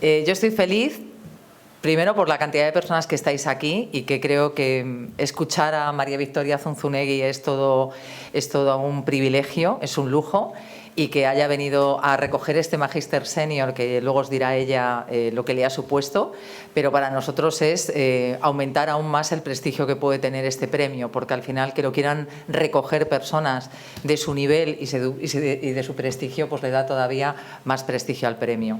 Yo estoy feliz, primero por la cantidad de personas que estáis aquí y que creo que escuchar a María Victoria Zunzunegui es todo un privilegio, es un lujo, y que haya venido a recoger este Magíster Senior, que luego os dirá ella lo que le ha supuesto, pero para nosotros es aumentar aún más el prestigio que puede tener este premio, porque al final que lo quieran recoger personas de su nivel y de su prestigio, pues le da todavía más prestigio al premio.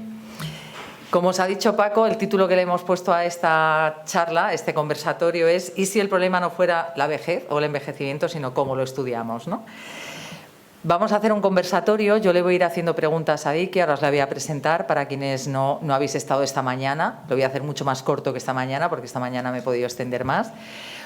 Como os ha dicho Paco, el título que le hemos puesto a esta charla, este conversatorio, es ¿y si el problema no fuera la vejez o el envejecimiento, sino cómo lo estudiamos, ¿no? Vamos a hacer un conversatorio, yo le voy a ir haciendo preguntas a Vicky, ahora os la voy a presentar para quienes no habéis estado esta mañana. Lo voy a hacer mucho más corto que esta mañana, porque esta mañana me he podido extender más.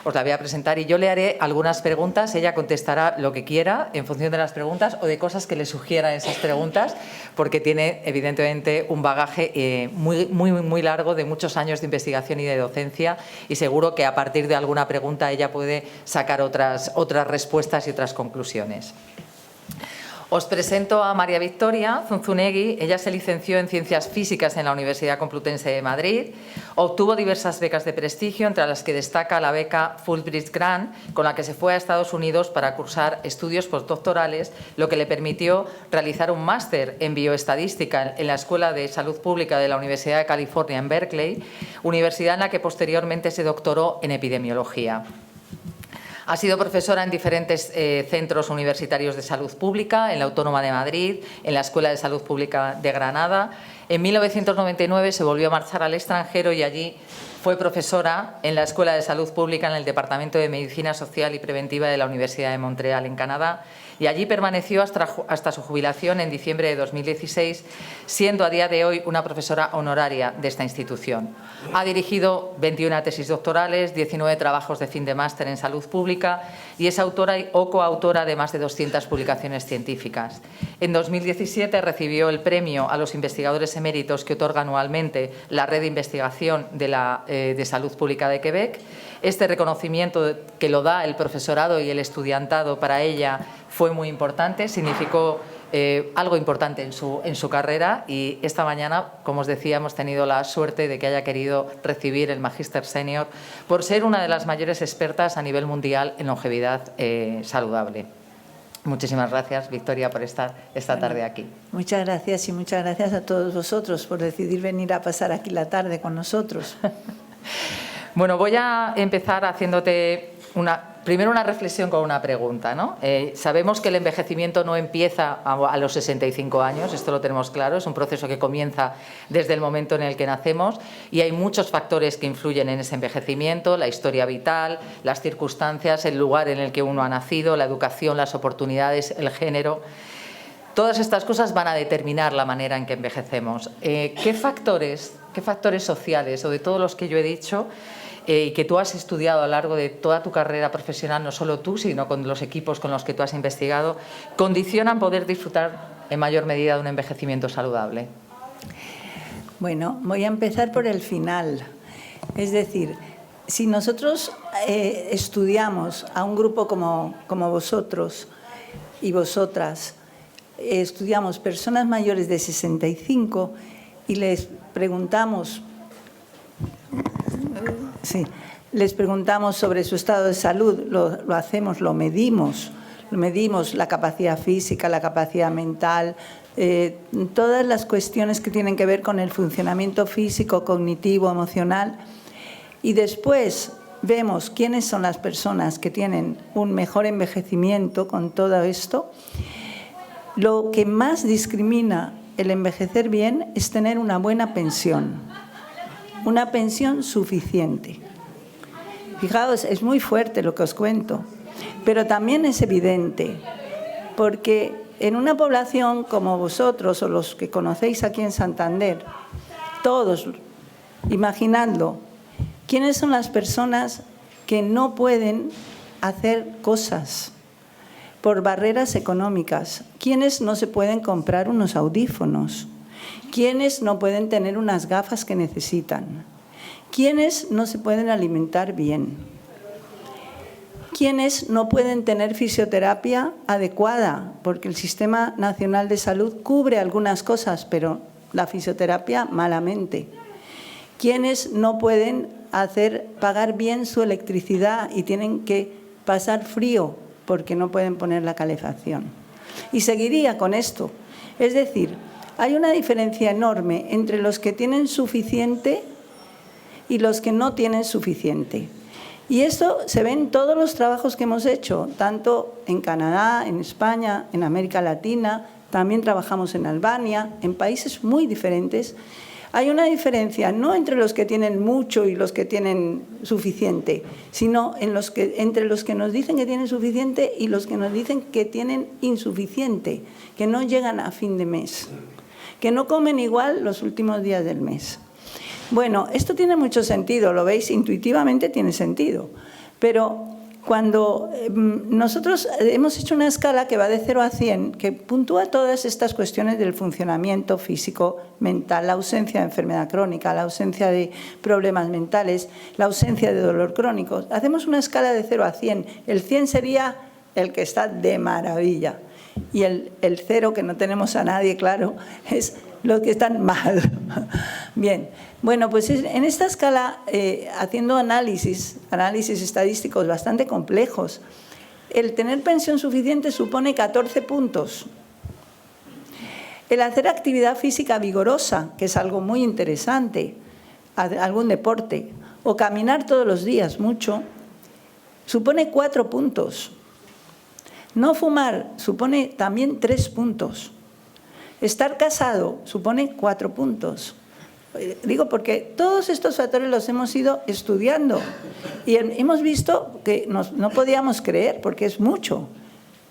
Os la voy a presentar y yo le haré algunas preguntas, ella contestará lo que quiera en función de las preguntas o de cosas que le sugieran esas preguntas, porque tiene evidentemente un bagaje muy largo de muchos años de investigación y de docencia, y seguro que a partir de alguna pregunta ella puede sacar otras respuestas y otras conclusiones. Os presento a María Victoria Zunzunegui. Ella se licenció en Ciencias Físicas en la Universidad Complutense de Madrid. Obtuvo diversas becas de prestigio, entre las que destaca la beca Fulbright Grant, con la que se fue a Estados Unidos para cursar estudios postdoctorales, lo que le permitió realizar un máster en bioestadística en la Escuela de Salud Pública de la Universidad de California en Berkeley, universidad en la que posteriormente se doctoró en epidemiología. Ha sido profesora en diferentes centros universitarios de salud pública, en la Autónoma de Madrid, en la Escuela de Salud Pública de Granada. En 1999 se volvió a marchar al extranjero y allí fue profesora en la Escuela de Salud Pública en el Departamento de Medicina Social y Preventiva de la Universidad de Montreal, en Canadá, y allí permaneció hasta su jubilación en diciembre de 2016, siendo a día de hoy una profesora honoraria de esta institución. Ha dirigido 21 tesis doctorales, 19 trabajos de fin de máster en salud pública y es autora o coautora de más de 200 publicaciones científicas. En 2017 recibió el premio a los investigadores eméritos que otorga anualmente la Red de Investigación de Salud Pública de Quebec. Este reconocimiento que lo da el profesorado y el estudiantado para ella fue muy importante, significó algo importante en su carrera, y esta mañana, como os decía, hemos tenido la suerte de que haya querido recibir el Magíster Senior por ser una de las mayores expertas a nivel mundial en longevidad saludable. Muchísimas gracias, Victoria, por estar esta tarde aquí. Muchas gracias, y muchas gracias a todos vosotros por decidir venir a pasar aquí la tarde con nosotros. Bueno, voy a empezar haciéndote primero una reflexión con una pregunta, ¿no? Sabemos que el envejecimiento no empieza a los 65 años, esto lo tenemos claro, es un proceso que comienza desde el momento en el que nacemos, y hay muchos factores que influyen en ese envejecimiento: la historia vital, las circunstancias, el lugar en el que uno ha nacido, la educación, las oportunidades, el género. Todas estas cosas van a determinar la manera en que envejecemos. ¿Qué factores sociales, o de todos los que yo he dicho, y que tú has estudiado a lo largo de toda tu carrera profesional, no solo tú, sino con los equipos con los que tú has investigado, condicionan poder disfrutar en mayor medida de un envejecimiento saludable? Bueno, voy a empezar por el final. Es decir, si nosotros estudiamos a un grupo como vosotros y vosotras, estudiamos personas mayores de 65 y les preguntamos sobre su estado de salud, lo hacemos, lo medimos la capacidad física, la capacidad mental, todas las cuestiones que tienen que ver con el funcionamiento físico, cognitivo, emocional, y después vemos quiénes son las personas que tienen un mejor envejecimiento con todo esto. Lo que más discrimina el envejecer bien es tener una buena pensión, una pensión suficiente. Fijaos, es muy fuerte lo que os cuento, pero también es evidente, porque en una población como vosotros o los que conocéis aquí en Santander, todos, imaginadlo, ¿quiénes son las personas que no pueden hacer cosas por barreras económicas? ¿Quiénes no se pueden comprar unos audífonos? ¿Quiénes no pueden tener unas gafas que necesitan? ¿Quiénes no se pueden alimentar bien? ¿Quiénes no pueden tener fisioterapia adecuada? Porque el Sistema Nacional de Salud cubre algunas cosas, pero la fisioterapia malamente. Quienes no pueden pagar bien su electricidad y tienen que pasar frío porque no pueden poner la calefacción. Y seguiría con esto. Es decir, hay una diferencia enorme entre los que tienen suficiente y los que no tienen suficiente. Y esto se ve en todos los trabajos que hemos hecho, tanto en Canadá, en España, en América Latina, también trabajamos en Albania, en países muy diferentes. Hay una diferencia no entre los que tienen mucho y los que tienen suficiente, sino entre los que nos dicen que tienen suficiente y los que nos dicen que tienen insuficiente, que no llegan a fin de mes, que no comen igual los últimos días del mes. Bueno, esto tiene mucho sentido, lo veis, intuitivamente tiene sentido, pero cuando nosotros hemos hecho una escala que va de 0 a 100, que puntúa todas estas cuestiones del funcionamiento físico, mental, la ausencia de enfermedad crónica, la ausencia de problemas mentales, la ausencia de dolor crónico. Hacemos una escala de 0 a 100. El 100 sería el que está de maravilla. Y el 0, que no tenemos a nadie, claro, es los que están mal. Bien, bueno, pues en esta escala, haciendo análisis estadísticos bastante complejos, el tener pensión suficiente supone 14 puntos. El hacer actividad física vigorosa, que es algo muy interesante, algún deporte, o caminar todos los días mucho, supone 4 puntos. No fumar supone también 3 puntos. Estar casado supone 4 puntos. Digo porque todos estos factores los hemos ido estudiando y hemos visto que no podíamos creer, porque es mucho,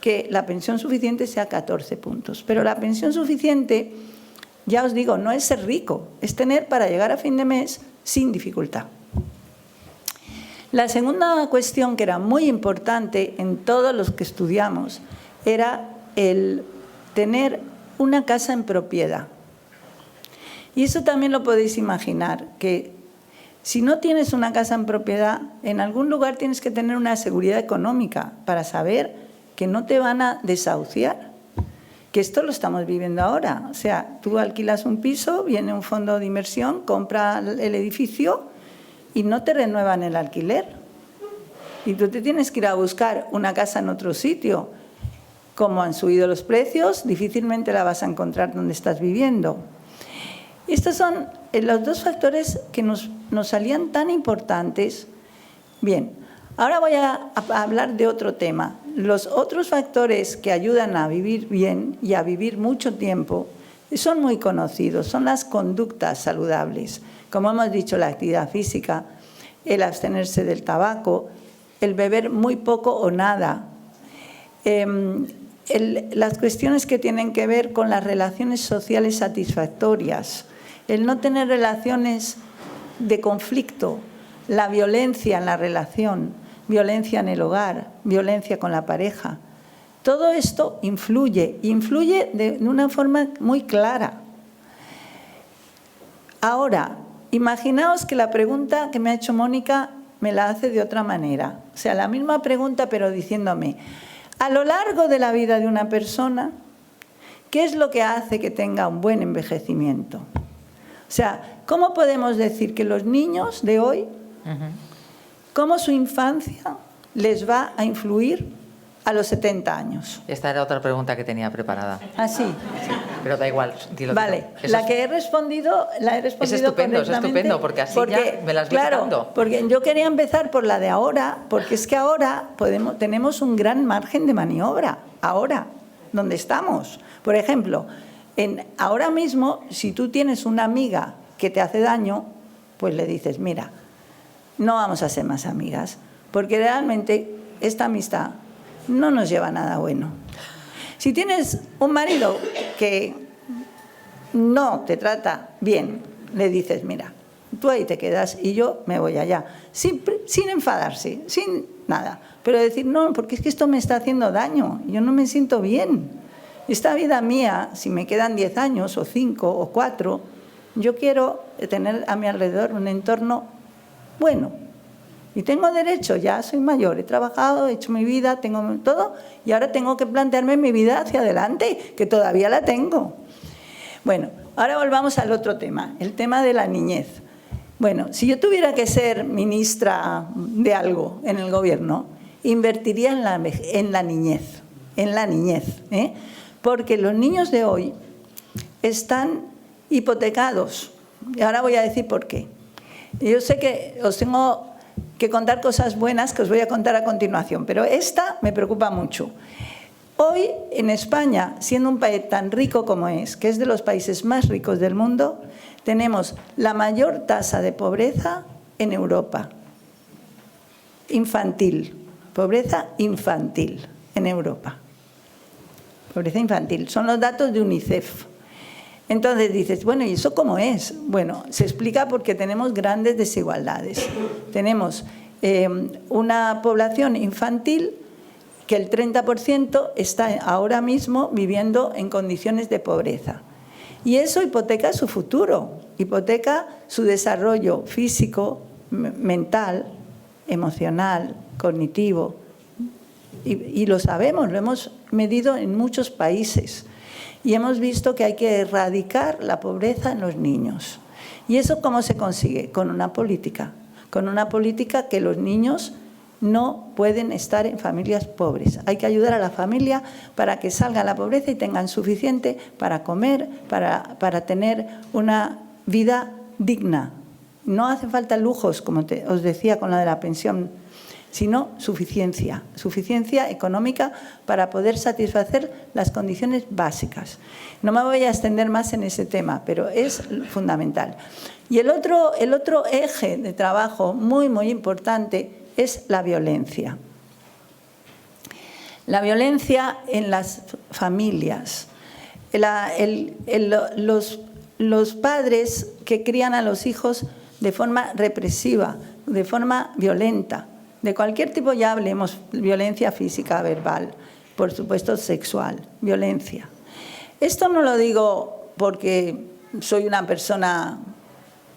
que la pensión suficiente sea 14 puntos. Pero la pensión suficiente, ya os digo, no es ser rico, es tener para llegar a fin de mes sin dificultad. La segunda cuestión que era muy importante en todos los que estudiamos era el tener una casa en propiedad. Y eso también lo podéis imaginar, que si no tienes una casa en propiedad, en algún lugar tienes que tener una seguridad económica para saber que no te van a desahuciar. Que esto lo estamos viviendo ahora. O sea, tú alquilas un piso, viene un fondo de inversión, compra el edificio y no te renuevan el alquiler. Y tú te tienes que ir a buscar una casa en otro sitio. Como han subido los precios, difícilmente la vas a encontrar donde estás viviendo. Estos son los dos factores que nos salían tan importantes. Bien, ahora voy a hablar de otro tema. Los otros factores que ayudan a vivir bien y a vivir mucho tiempo son muy conocidos, son las conductas saludables. Como hemos dicho, la actividad física, el abstenerse del tabaco, el beber muy poco o nada, las cuestiones que tienen que ver con las relaciones sociales satisfactorias, el no tener relaciones de conflicto, la violencia en la relación, violencia en el hogar, violencia con la pareja. Todo esto influye de una forma muy clara. Ahora, imaginaos que la pregunta que me ha hecho Mónica me la hace de otra manera. O sea, la misma pregunta, pero diciéndome, a lo largo de la vida de una persona, ¿qué es lo que hace que tenga un buen envejecimiento? O sea, ¿cómo podemos decir que los niños de hoy, cómo su infancia les va a influir a los 70 años? Esta era otra pregunta que tenía preparada. ¿Ah, sí? Sí, pero da igual, dilo. Vale, la que he respondido, es estupendo, porque así ya me las voy quitando. Claro, porque yo quería empezar por la de ahora, porque es que ahora tenemos un gran margen de maniobra, ahora, donde estamos. Por ejemplo, ahora mismo, si tú tienes una amiga que te hace daño, pues le dices, mira, no vamos a ser más amigas, porque realmente esta amistad no nos lleva a nada bueno. Si tienes un marido que no te trata bien, le dices, mira, tú ahí te quedas y yo me voy allá, sin enfadarse, sin nada, pero decir, no, porque es que esto me está haciendo daño, yo no me siento bien. Esta vida mía, si me quedan 10 años o 5 o 4, yo quiero tener a mi alrededor un entorno bueno. Y tengo derecho, ya soy mayor, he trabajado, he hecho mi vida, tengo todo, y ahora tengo que plantearme mi vida hacia adelante, que todavía la tengo. Bueno, ahora volvamos al otro tema, el tema de la niñez. Bueno, si yo tuviera que ser ministra de algo en el gobierno, invertiría en la niñez, ¿eh? Porque los niños de hoy están hipotecados. Y ahora voy a decir por qué. Yo sé que os tengo que contar cosas buenas que os voy a contar a continuación, pero esta me preocupa mucho. Hoy, en España, siendo un país tan rico como es, que es de los países más ricos del mundo, tenemos la mayor tasa de pobreza en Europa. Infantil. Pobreza infantil en Europa. Pobreza infantil. Son los datos de UNICEF. Entonces dices, bueno, ¿y eso cómo es? Bueno, se explica porque tenemos grandes desigualdades. Tenemos una población infantil que el 30% está ahora mismo viviendo en condiciones de pobreza. Y eso hipoteca su futuro, hipoteca su desarrollo físico, mental, emocional, cognitivo. Y lo sabemos, lo hemos medido en muchos países. Y hemos visto que hay que erradicar la pobreza en los niños. ¿Y eso cómo se consigue? Con una política que los niños no pueden estar en familias pobres. Hay que ayudar a la familia para que salga de la pobreza y tengan suficiente para comer, para tener una vida digna. No hace falta lujos, como os decía con la de la pensión, sino suficiencia económica para poder satisfacer las condiciones básicas. No me voy a extender más en ese tema, pero es fundamental. Y el otro eje de trabajo muy, muy importante es la violencia. La violencia en las familias. Los padres que crían a los hijos de forma represiva, de forma violenta, de cualquier tipo, ya hablemos, violencia física, verbal, por supuesto sexual, violencia. Esto no lo digo porque soy una persona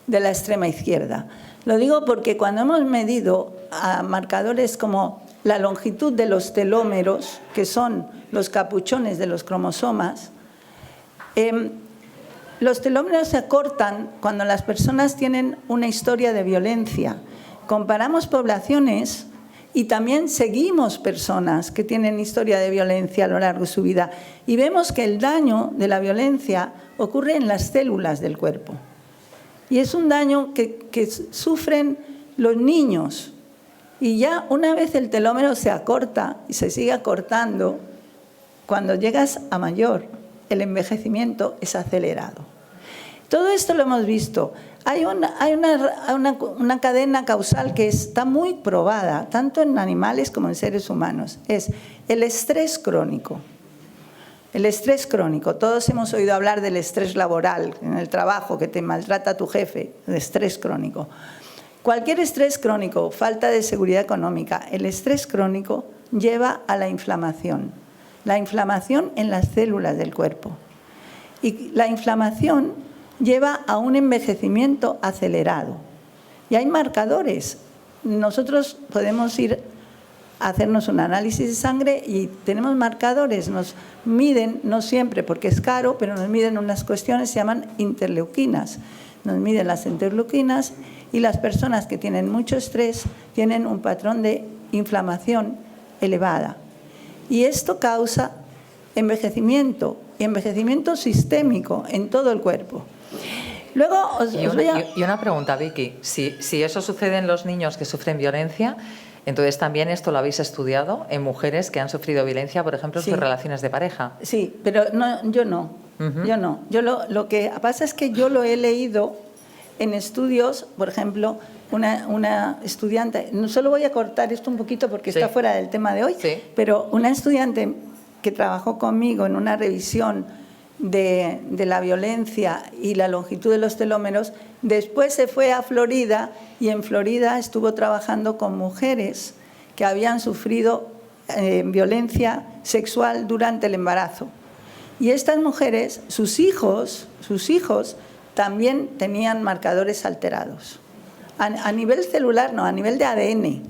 de la extrema izquierda. Lo digo porque cuando hemos medido a marcadores como la longitud de los telómeros, que son los capuchones de los cromosomas, los telómeros se acortan cuando las personas tienen una historia de violencia. Comparamos poblaciones y también seguimos personas que tienen historia de violencia a lo largo de su vida y vemos que el daño de la violencia ocurre en las células del cuerpo. Y es un daño que sufren los niños. Y ya una vez el telómero se acorta y se sigue acortando, cuando llegas a mayor, el envejecimiento es acelerado. Todo esto lo hemos visto. Hay una cadena causal que está muy probada, tanto en animales como en seres humanos. Es el estrés crónico. El estrés crónico. Todos hemos oído hablar del estrés laboral en el trabajo, que te maltrata tu jefe, el estrés crónico. Cualquier estrés crónico, falta de seguridad económica, el estrés crónico lleva a la inflamación en las células del cuerpo. Y la inflamación lleva a un envejecimiento acelerado. Y hay marcadores. Nosotros podemos ir a hacernos un análisis de sangre y tenemos marcadores. Nos miden, no siempre porque es caro, pero nos miden unas cuestiones que se llaman interleuquinas. Nos miden las interleuquinas y las personas que tienen mucho estrés tienen un patrón de inflamación elevada. Y esto causa envejecimiento sistémico en todo el cuerpo. Luego y una pregunta, Vicky. Si eso sucede en los niños que sufren violencia, entonces también esto lo habéis estudiado en mujeres que han sufrido violencia, por ejemplo, en sus relaciones de pareja. Sí, pero yo no. Yo no. Lo que pasa es que yo lo he leído en estudios, por ejemplo, una estudiante, no solo voy a cortar esto un poquito porque está fuera del tema de hoy, pero una estudiante que trabajó conmigo en una revisión de la violencia y la longitud de los telómeros, después se fue a Florida y en Florida estuvo trabajando con mujeres que habían sufrido violencia sexual durante el embarazo. Y estas mujeres, sus hijos también tenían marcadores alterados. A nivel celular, no, a nivel de ADN.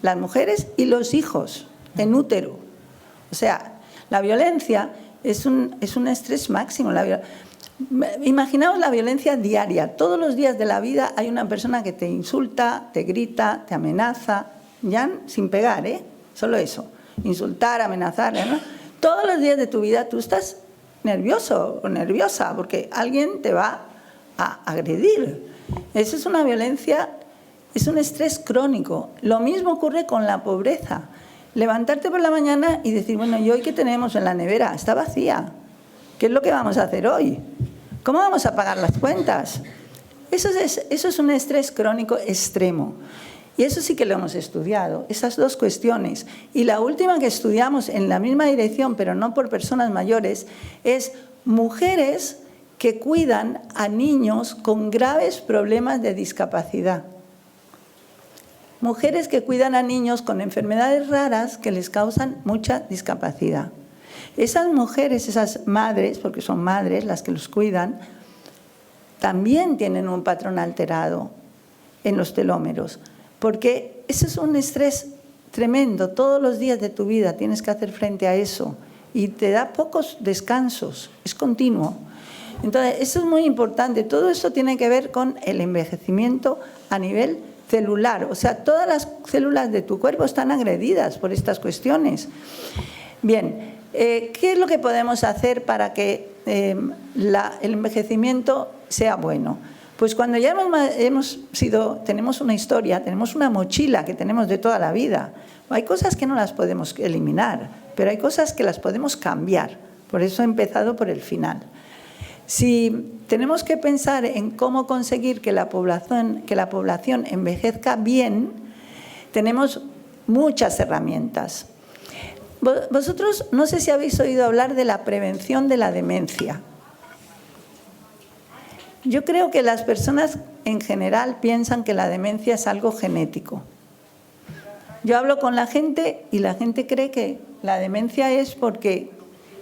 Las mujeres y los hijos en útero. O sea, la violencia es un estrés máximo. Imaginaos la violencia diaria. Todos los días de la vida hay una persona que te insulta, te grita, te amenaza, ya sin pegar, solo eso. Insultar, amenazar, ¿no? Todos los días de tu vida tú estás nervioso o nerviosa porque alguien te va a agredir. Eso es una violencia, es un estrés crónico. Lo mismo ocurre con la pobreza. Levantarte por la mañana y decir, bueno, ¿y hoy qué tenemos en la nevera? Está vacía. ¿Qué es lo que vamos a hacer hoy? ¿Cómo vamos a pagar las cuentas? Eso es un estrés crónico extremo. Y eso sí que lo hemos estudiado, esas dos cuestiones. Y la última que estudiamos en la misma dirección, pero no por personas mayores, es mujeres que cuidan a niños con graves problemas de discapacidad. Mujeres que cuidan a niños con enfermedades raras que les causan mucha discapacidad. Esas mujeres, esas madres, porque son madres las que los cuidan, también tienen un patrón alterado en los telómeros, porque eso es un estrés tremendo. Todos los días de tu vida tienes que hacer frente a eso y te da pocos descansos, es continuo. Entonces, eso es muy importante. Todo eso tiene que ver con el envejecimiento a nivel celular. O sea, todas las células de tu cuerpo están agredidas por estas cuestiones. Bien, ¿qué es lo que podemos hacer para que el envejecimiento sea bueno? Pues cuando ya tenemos una historia, tenemos una mochila que tenemos de toda la vida. Hay cosas que no las podemos eliminar, pero hay cosas que las podemos cambiar. Por eso he empezado por el final. Si tenemos que pensar en cómo conseguir que la población envejezca bien, tenemos muchas herramientas. Vosotros no sé si habéis oído hablar de la prevención de la demencia. Yo creo que las personas en general piensan que la demencia es algo genético. Yo hablo con la gente y la gente cree que la demencia es porque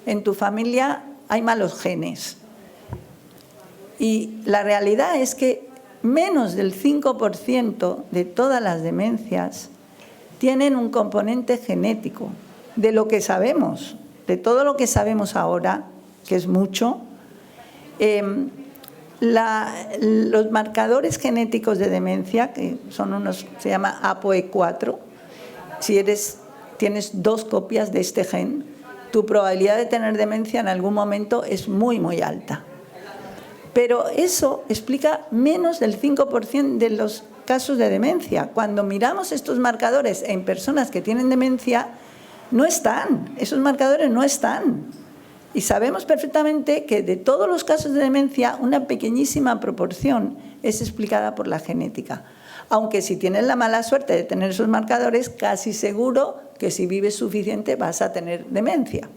en tu familia hay malos genes. Y la realidad es que menos del 5% de todas las demencias tienen un componente genético. De lo que sabemos, de todo lo que sabemos ahora, que es mucho, los marcadores genéticos de demencia, que son unos, se llama APOE4, si tienes 2 copias de este gen, tu probabilidad de tener demencia en algún momento es muy, muy alta. Pero eso explica menos del 5% de los casos de demencia. Cuando miramos estos marcadores en personas que tienen demencia, no están, esos marcadores no están. Y sabemos perfectamente que de todos los casos de demencia, una pequeñísima proporción es explicada por la genética. Aunque si tienes la mala suerte de tener esos marcadores, casi seguro que si vives suficiente vas a tener demencia.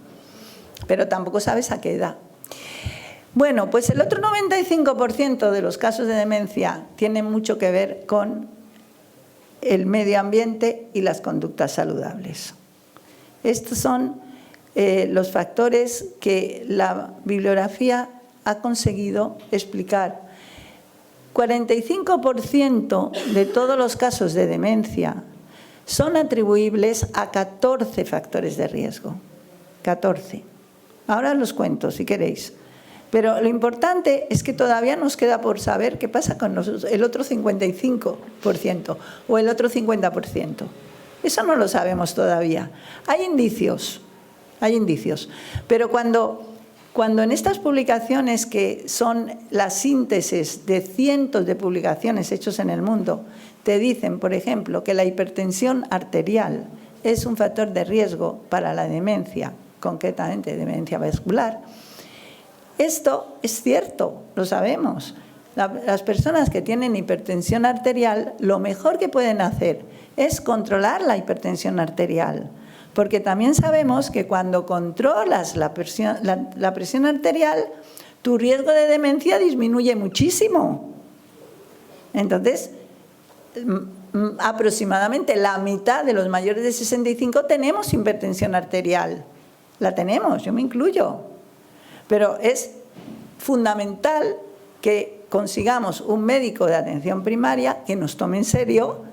Pero tampoco sabes a qué edad. Bueno, pues el otro 95% de los casos de demencia tienen mucho que ver con el medio ambiente y las conductas saludables. Estos son los factores que la bibliografía ha conseguido explicar. 45% de todos los casos de demencia son atribuibles a 14 factores de riesgo. 14. Ahora los cuento si queréis. Pero lo importante es que todavía nos queda por saber qué pasa con el otro 55% o el otro 50%. Eso no lo sabemos todavía. Hay indicios, pero cuando en estas publicaciones, que son la síntesis de cientos de publicaciones hechas en el mundo, te dicen, por ejemplo, que la hipertensión arterial es un factor de riesgo para la demencia, concretamente demencia vascular, esto es cierto, lo sabemos. Las personas que tienen hipertensión arterial, lo mejor que pueden hacer es controlar la hipertensión arterial, porque también sabemos que cuando controlas la presión arterial, tu riesgo de demencia disminuye muchísimo. Entonces, aproximadamente la mitad de los mayores de 65 tenemos hipertensión arterial. La tenemos, yo me incluyo. Pero es fundamental que consigamos un médico de atención primaria que nos tome en serio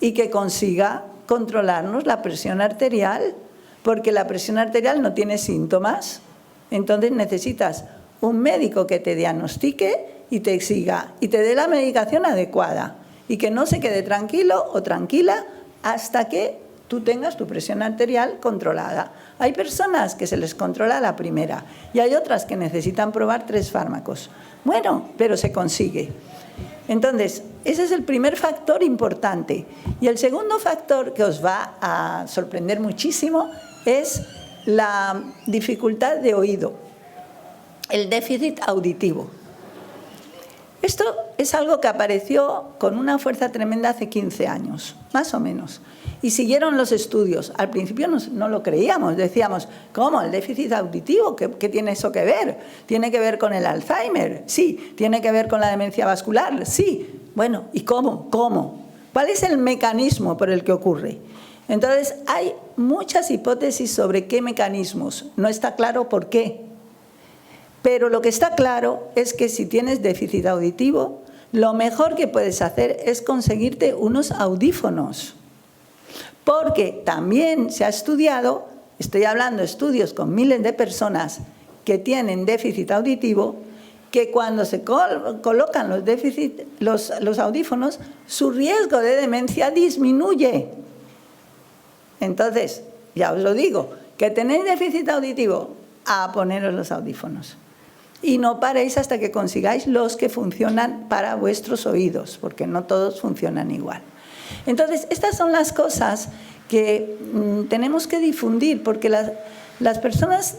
y que consiga controlarnos la presión arterial, porque la presión arterial no tiene síntomas. Entonces necesitas un médico que te diagnostique y te siga y te dé la medicación adecuada y que no se quede tranquilo o tranquila hasta que tú tengas tu presión arterial controlada. Hay personas que se les controla la primera y hay otras que necesitan probar 3 fármacos. Bueno, pero se consigue. Entonces, ese es el primer factor importante. Y el segundo factor que os va a sorprender muchísimo es la dificultad de oído, el déficit auditivo. Esto es algo que apareció con una fuerza tremenda hace 15 años, más o menos. Y siguieron los estudios. Al principio no lo creíamos, decíamos, ¿cómo? ¿El déficit auditivo? ¿Qué tiene eso que ver? ¿Tiene que ver con el Alzheimer? Sí. ¿Tiene que ver con la demencia vascular? Sí. Bueno, ¿y cómo? ¿Cómo? ¿Cuál es el mecanismo por el que ocurre? Entonces, hay muchas hipótesis sobre qué mecanismos. No está claro por qué. Pero lo que está claro es que si tienes déficit auditivo, lo mejor que puedes hacer es conseguirte unos audífonos. Porque también se ha estudiado, estoy hablando de estudios con miles de personas que tienen déficit auditivo, que cuando se colocan los audífonos, su riesgo de demencia disminuye. Entonces, ya os lo digo, que tenéis déficit auditivo, a poneros los audífonos. Y no paréis hasta que consigáis los que funcionan para vuestros oídos, porque no todos funcionan igual. Entonces, estas son las cosas que tenemos que difundir, porque las personas,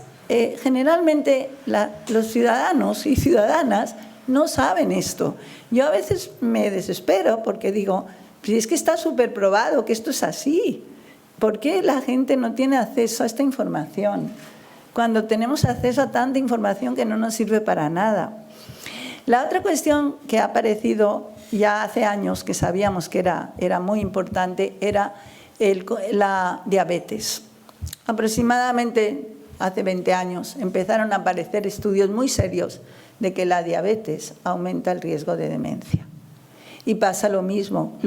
generalmente los ciudadanos y ciudadanas, no saben esto. Yo a veces me desespero porque digo, pues es que está súper probado que esto es así. ¿Por qué la gente no tiene acceso a esta información? Cuando tenemos acceso a tanta información que no nos sirve para nada. La otra cuestión que ha aparecido ya hace años, que sabíamos que era muy importante, era la diabetes. Aproximadamente hace 20 años empezaron a aparecer estudios muy serios de que la diabetes aumenta el riesgo de demencia. Y pasa lo mismo,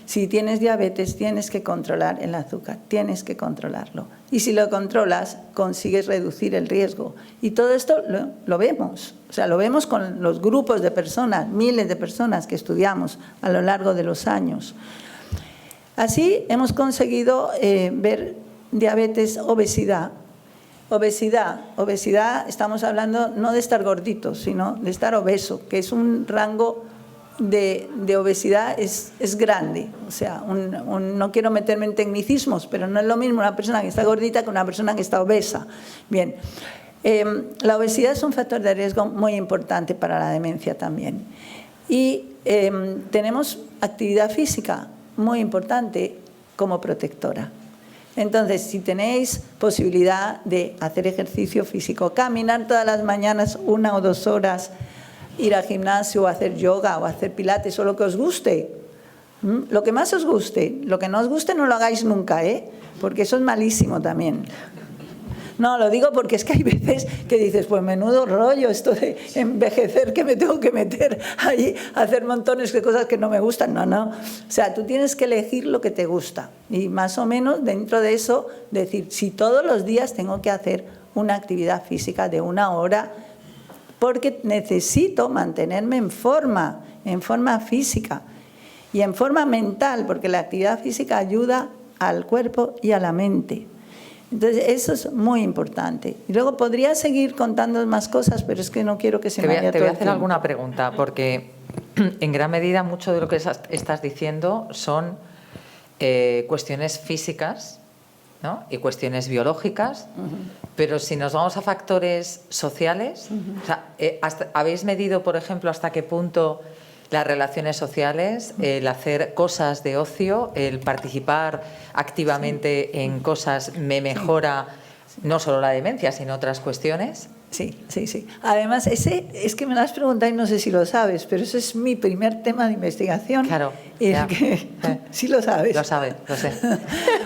si tienes diabetes tienes que controlar el azúcar, tienes que controlarlo. Y si lo controlas, consigues reducir el riesgo. Y todo esto lo vemos, o sea, lo vemos con los grupos de personas, miles de personas que estudiamos a lo largo de los años. Así hemos conseguido ver diabetes, obesidad. Obesidad, estamos hablando no de estar gordito, sino de estar obeso, que es un rango de obesidad es grande. O sea, no quiero meterme en tecnicismos, pero no es lo mismo una persona que está gordita que una persona que está obesa. Bien, la obesidad es un factor de riesgo muy importante para la demencia también. Y tenemos actividad física muy importante como protectora. Entonces, si tenéis posibilidad de hacer ejercicio físico, caminar todas las mañanas 1 o 2 horas, ir al gimnasio o hacer yoga o hacer pilates o lo que os guste, lo que más os guste. Lo que no os guste no lo hagáis nunca, porque eso es malísimo también. No, lo digo porque es que hay veces que dices, pues menudo rollo esto de envejecer, que me tengo que meter ahí a hacer montones de cosas que no me gustan. No. O sea, tú tienes que elegir lo que te gusta y más o menos dentro de eso decir, si todos los días tengo que hacer una actividad física de 1 hora, porque necesito mantenerme en forma física y en forma mental, porque la actividad física ayuda al cuerpo y a la mente. Entonces, eso es muy importante. Y luego podría seguir contando más cosas, pero es que no quiero que se me vaya todo el tiempo. Te voy a hacer alguna pregunta, porque en gran medida mucho de lo que estás diciendo son cuestiones físicas, ¿no? Y cuestiones biológicas, pero si nos vamos a factores sociales, o sea, ¿habéis medido, por ejemplo, hasta qué punto las relaciones sociales, el hacer cosas de ocio, el participar activamente en cosas me mejora no solo la demencia, sino otras cuestiones? Sí. Además, es que me lo has preguntado y no sé si lo sabes, pero ese es mi primer tema de investigación. Claro. Sí lo sabes. Lo sabe, lo sé.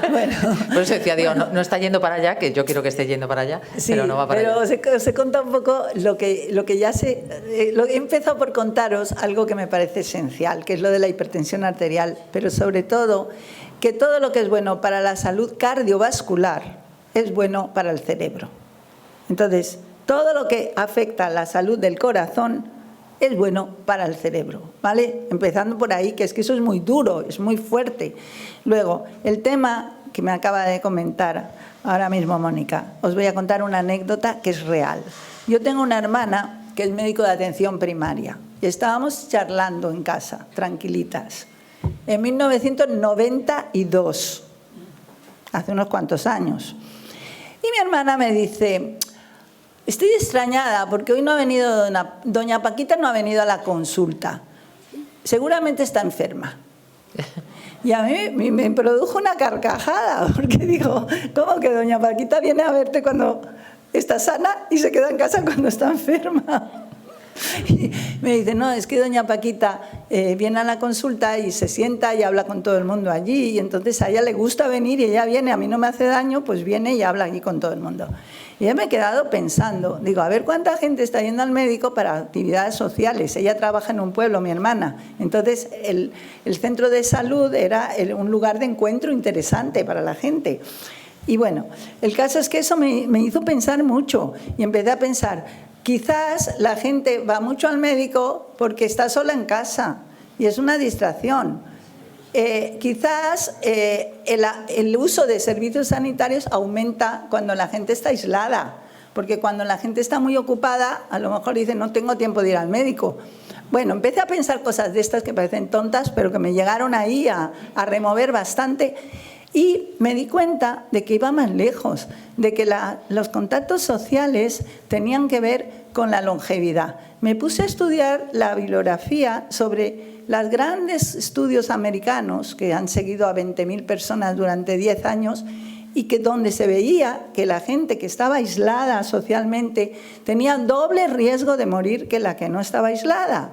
Bueno. Por eso decía, digo, no está yendo para allá, que yo quiero que esté yendo para allá, sí, pero no va para allá. Pero os he contado un poco lo que ya sé. He empezado por contaros algo que me parece esencial, que es lo de la hipertensión arterial, pero sobre todo que todo lo que es bueno para la salud cardiovascular es bueno para el cerebro. Entonces, todo lo que afecta a la salud del corazón es bueno para el cerebro, ¿vale? Empezando por ahí, que eso es muy duro, es muy fuerte. Luego, el tema que me acaba de comentar ahora mismo Mónica, os voy a contar una anécdota que es real. Yo tengo una hermana que es médico de atención primaria y estábamos charlando en casa, tranquilitas, en 1992, hace unos cuantos años. Y mi hermana me dice: estoy extrañada porque hoy no ha venido doña Paquita, no ha venido a la consulta. Seguramente está enferma. Y a mí me produjo una carcajada, porque digo, ¿cómo que doña Paquita viene a verte cuando está sana y se queda en casa cuando está enferma? Y me dice, no, es que doña Paquita viene a la consulta y se sienta y habla con todo el mundo allí, y entonces a ella le gusta venir y ella viene, a mí no me hace daño, pues viene y habla allí con todo el mundo. Y yo me he quedado pensando, digo, a ver cuánta gente está yendo al médico para actividades sociales. Ella trabaja en un pueblo, mi hermana, entonces el centro de salud era un lugar de encuentro interesante para la gente. Y bueno, el caso es que eso me hizo pensar mucho y empecé a pensar, quizás la gente va mucho al médico porque está sola en casa y es una distracción. Quizás el uso de servicios sanitarios aumenta cuando la gente está aislada, porque cuando la gente está muy ocupada, a lo mejor dice, no tengo tiempo de ir al médico. Bueno, empecé a pensar cosas de estas que parecen tontas, pero que me llegaron ahí a remover bastante. Y me di cuenta de que iba más lejos, de que los contactos sociales tenían que ver con la longevidad. Me puse a estudiar la bibliografía sobre los grandes estudios americanos que han seguido a 20.000 personas durante 10 años y que donde se veía que la gente que estaba aislada socialmente tenía doble riesgo de morir que la que no estaba aislada.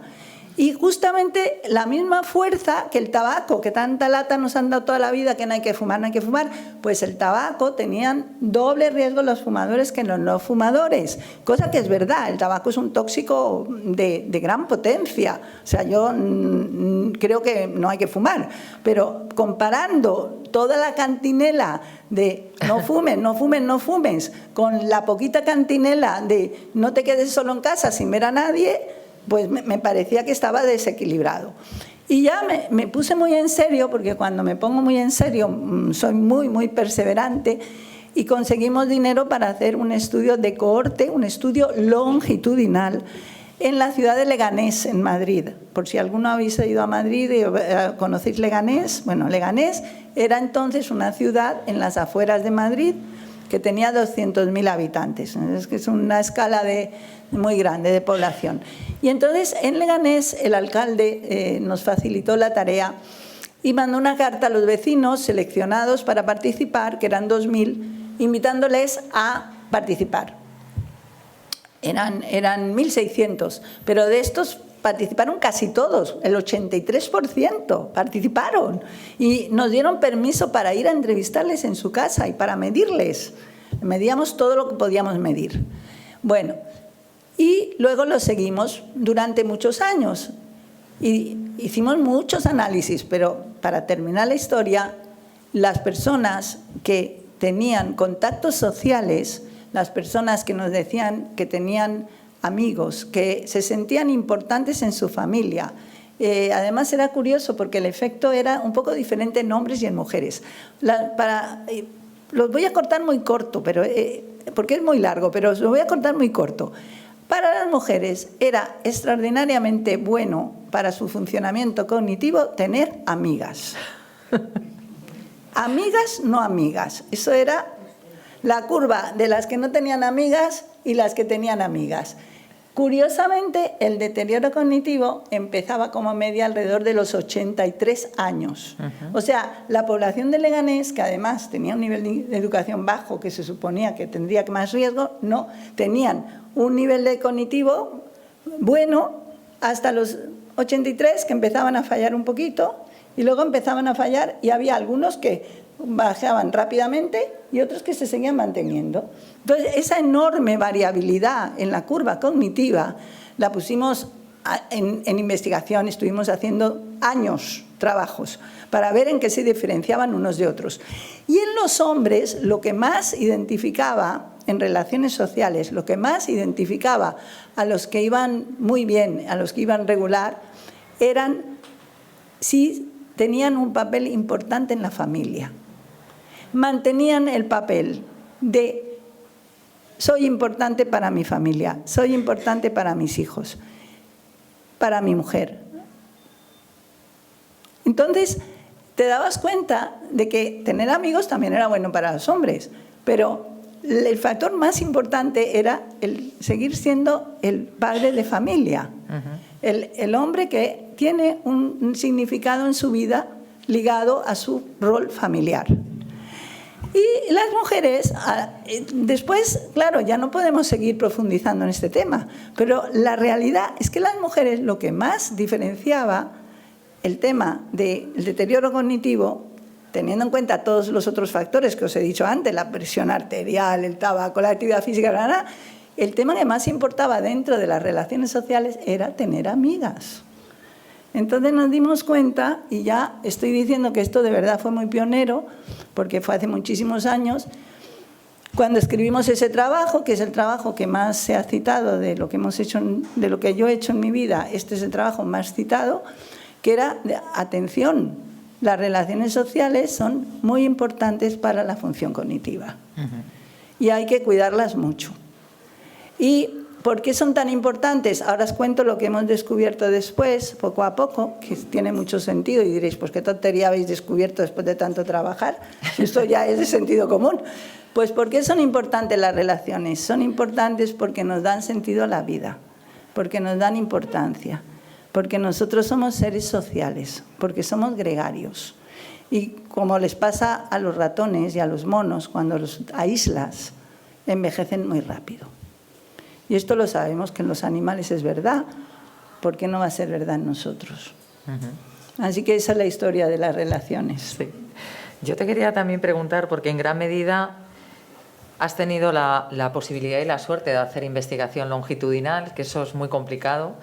Y justamente la misma fuerza que el tabaco, que tanta lata nos han dado toda la vida, que no hay que fumar, no hay que fumar, pues el tabaco tenían doble riesgo los fumadores que los no fumadores, cosa que es verdad, el tabaco es un tóxico de gran potencia, o sea, yo creo que no hay que fumar, pero comparando toda la cantinela de no fumes, no fumes, no fumes, con la poquita cantinela de no te quedes solo en casa sin ver a nadie, pues me parecía que estaba desequilibrado. Y ya me puse muy en serio, porque cuando me pongo muy en serio soy muy, muy perseverante, y conseguimos dinero para hacer un estudio de cohorte, un estudio longitudinal, en la ciudad de Leganés, en Madrid. Por si alguno habéis ido a Madrid y conocéis Leganés, bueno, Leganés era entonces una ciudad en las afueras de Madrid que tenía 200.000 habitantes. Es que es una escala muy grande de población. Y entonces en Leganés el alcalde nos facilitó la tarea y mandó una carta a los vecinos seleccionados para participar, que eran 2.000, invitándoles a participar. Eran 1.600, pero de estos participaron casi todos, el 83% participaron, y nos dieron permiso para ir a entrevistarles en su casa y para medirles. Medíamos todo lo que podíamos medir. Bueno, y luego lo seguimos durante muchos años y hicimos muchos análisis, pero para terminar la historia, las personas que tenían contactos sociales, las personas que nos decían que tenían amigos, que se sentían importantes en su familia. Además era curioso porque el efecto era un poco diferente en hombres y en mujeres. Los voy a cortar muy corto, pero, porque es muy largo, pero os lo voy a cortar muy corto. Para las mujeres era extraordinariamente bueno para su funcionamiento cognitivo tener amigas. Amigas, no amigas. Eso era la curva de las que no tenían amigas y las que tenían amigas. Curiosamente, el deterioro cognitivo empezaba como media alrededor de los 83 años. O sea, la población de Leganés, que además tenía un nivel de educación bajo, que se suponía que tendría más riesgo, no, tenían un nivel de cognitivo bueno hasta los 83, que empezaban a fallar un poquito, y luego empezaban a fallar, y había algunos que bajaban rápidamente y otros que se seguían manteniendo. Entonces, esa enorme variabilidad en la curva cognitiva la pusimos en investigación, estuvimos haciendo años trabajos para ver en qué se diferenciaban unos de otros. Y en los hombres lo que más identificaba en relaciones sociales, lo que más identificaba a los que iban muy bien, a los que iban regular, eran si tenían un papel importante en la familia. Mantenían el papel de soy importante para mi familia, soy importante para mis hijos, para mi mujer. Entonces, te dabas cuenta de que tener amigos también era bueno para los hombres, pero el factor más importante era el seguir siendo el padre de familia, el hombre que tiene un significado en su vida ligado a su rol familiar. Y las mujeres, después, claro, ya no podemos seguir profundizando en este tema, pero la realidad es que las mujeres lo que más diferenciaba el tema del deterioro cognitivo, teniendo en cuenta todos los otros factores que os he dicho antes, la presión arterial, el tabaco, la actividad física, el tema que más importaba dentro de las relaciones sociales era tener amigas. Entonces nos dimos cuenta, y ya estoy diciendo que esto de verdad fue muy pionero, porque fue hace muchísimos años, cuando escribimos ese trabajo, que es el trabajo que más se ha citado de lo que hemos hecho, de lo que yo he hecho en mi vida, este es el trabajo más citado, que era, atención, las relaciones sociales son muy importantes para la función cognitiva y hay que cuidarlas mucho. ¿Y por qué son tan importantes? Ahora os cuento lo que hemos descubierto después, poco a poco, que tiene mucho sentido y diréis, pues qué tontería habéis descubierto después de tanto trabajar, esto ya es de sentido común. Pues ¿por qué son importantes las relaciones? Son importantes porque nos dan sentido a la vida, porque nos dan importancia. Porque nosotros somos seres sociales, porque somos gregarios. Y como les pasa a los ratones y a los monos, cuando los aíslas, envejecen muy rápido. Y esto lo sabemos que en los animales es verdad, ¿por qué no va a ser verdad en nosotros? Así que esa es la historia de las relaciones. Sí. Yo te quería también preguntar, porque en gran medida has tenido la posibilidad y la suerte de hacer investigación longitudinal, que eso es muy complicado.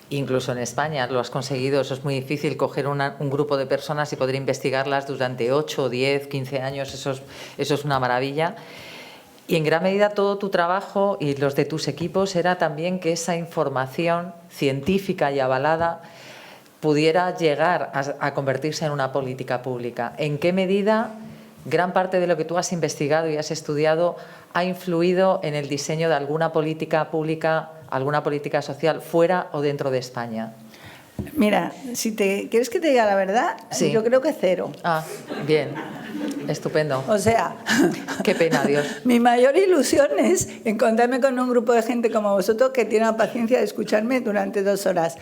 Incluso en España lo has conseguido, eso es muy difícil, coger un grupo de personas y poder investigarlas durante 8, 10, 15 años, eso es una maravilla. Y en gran medida todo tu trabajo y los de tus equipos era también que esa información científica y avalada pudiera llegar a convertirse en una política pública. ¿En qué medida gran parte de lo que tú has investigado y has estudiado ha influido en el diseño de alguna política pública, alguna política social fuera o dentro de España? Mira, si quieres que te diga la verdad, sí. Yo creo que cero. Ah, bien, estupendo. O sea, qué pena, Dios. Mi mayor ilusión es encontrarme con un grupo de gente como vosotros que tiene la paciencia de escucharme durante 2 horas.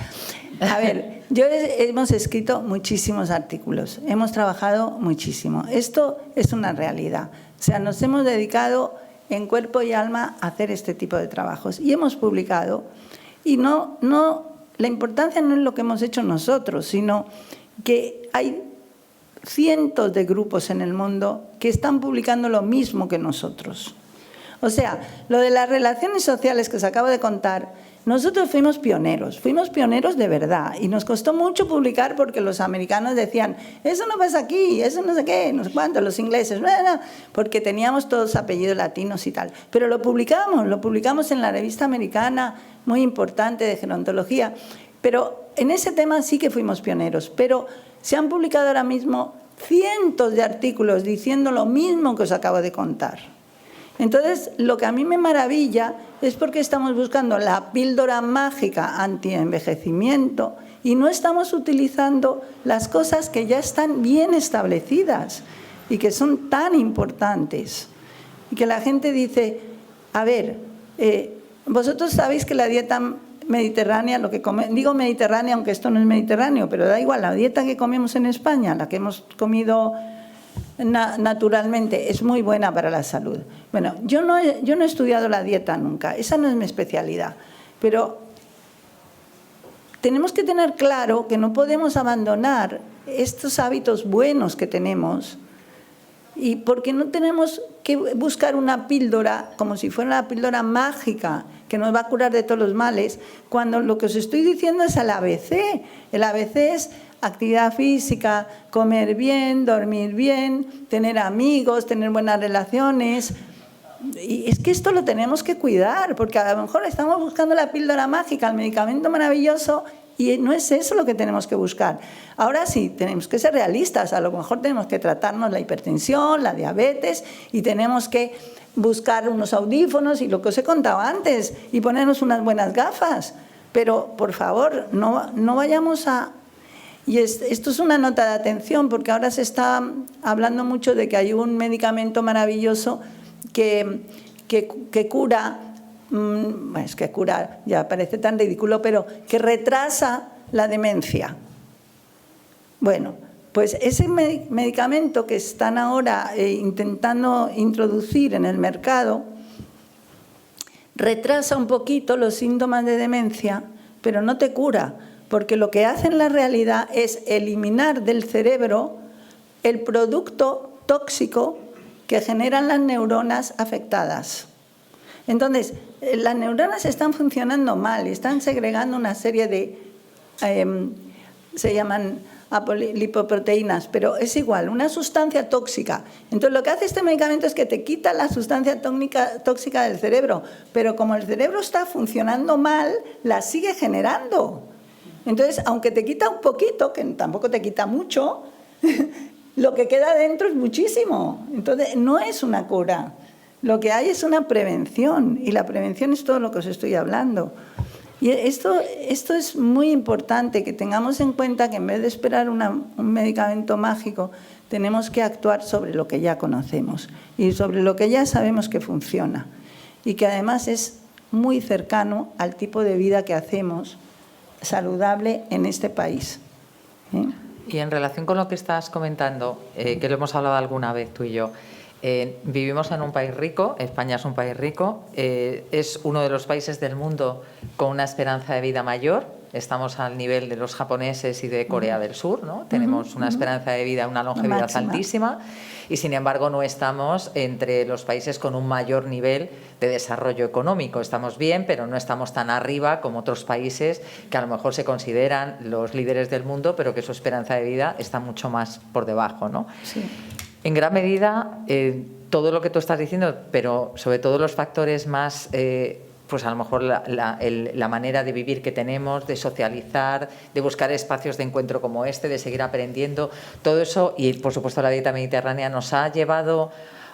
A ver, hemos escrito muchísimos artículos, hemos trabajado muchísimo. Esto es una realidad. O sea, nos hemos dedicado en cuerpo y alma a hacer este tipo de trabajos y hemos publicado. Y la importancia no es lo que hemos hecho nosotros, sino que hay cientos de grupos en el mundo que están publicando lo mismo que nosotros. O sea, lo de las relaciones sociales que os acabo de contar, nosotros fuimos pioneros de verdad, y nos costó mucho publicar porque los americanos decían, eso no pasa aquí, eso no sé qué, no sé cuánto, los ingleses, porque teníamos todos apellidos latinos y tal. Pero lo publicamos en la revista americana, muy importante de gerontología, pero en ese tema sí que fuimos pioneros, pero se han publicado ahora mismo cientos de artículos diciendo lo mismo que os acabo de contar. Entonces, lo que a mí me maravilla es porque estamos buscando la píldora mágica anti-envejecimiento y no estamos utilizando las cosas que ya están bien establecidas y que son tan importantes. Y que la gente dice, a ver, vosotros sabéis que la dieta mediterránea, digo mediterránea aunque esto no es mediterráneo, pero da igual, la dieta que comemos en España, la que hemos comido naturalmente, es muy buena para la salud. Bueno, yo no he estudiado la dieta nunca, esa no es mi especialidad, pero tenemos que tener claro que no podemos abandonar estos hábitos buenos que tenemos, y porque no tenemos que buscar una píldora como si fuera una píldora mágica que nos va a curar de todos los males, cuando lo que os estoy diciendo es el ABC. El ABC es actividad física, comer bien, dormir bien, tener amigos, tener buenas relaciones. Y es que esto lo tenemos que cuidar, porque a lo mejor estamos buscando la píldora mágica, el medicamento maravilloso, y no es eso lo que tenemos que buscar. Ahora sí, tenemos que ser realistas. A lo mejor tenemos que tratarnos la hipertensión, la diabetes, y tenemos que buscar unos audífonos y lo que os he contado antes, y ponernos unas buenas gafas. Pero, por favor, no vayamos a... Y esto es una nota de atención, porque ahora se está hablando mucho de que hay un medicamento maravilloso que cura... es que curar ya parece tan ridículo, pero que retrasa la demencia. Bueno, pues ese medicamento que están ahora intentando introducir en el mercado retrasa un poquito los síntomas de demencia, pero no te cura, porque lo que hace en la realidad es eliminar del cerebro el producto tóxico que generan las neuronas afectadas. Entonces, las neuronas están funcionando mal, están segregando una serie de, se llaman lipoproteínas, pero es igual, una sustancia tóxica. Entonces, lo que hace este medicamento es que te quita la sustancia tóxica del cerebro, pero como el cerebro está funcionando mal, la sigue generando. Entonces, aunque te quita un poquito, que tampoco te quita mucho, lo que queda dentro es muchísimo. Entonces, no es una cura. Lo que hay es una prevención, y la prevención es todo lo que os estoy hablando. Y esto es muy importante, que tengamos en cuenta que en vez de esperar un medicamento mágico, tenemos que actuar sobre lo que ya conocemos y sobre lo que ya sabemos que funciona, y que además es muy cercano al tipo de vida que hacemos saludable en este país. Y en relación con lo que estás comentando, que lo hemos hablado alguna vez tú y yo, vivimos en un país rico, España es un país rico, es uno de los países del mundo con una esperanza de vida mayor, estamos al nivel de los japoneses y de Corea del Sur, ¿no? Tenemos una esperanza de vida, una longevidad altísima, y sin embargo no estamos entre los países con un mayor nivel de desarrollo económico. Estamos bien, pero no estamos tan arriba como otros países que a lo mejor se consideran los líderes del mundo, pero que su esperanza de vida está mucho más por debajo, ¿no? Sí. En gran medida, todo lo que tú estás diciendo, pero sobre todo los factores más, pues a lo mejor la manera de vivir que tenemos, de socializar, de buscar espacios de encuentro como este, de seguir aprendiendo, todo eso, y por supuesto la dieta mediterránea nos ha llevado,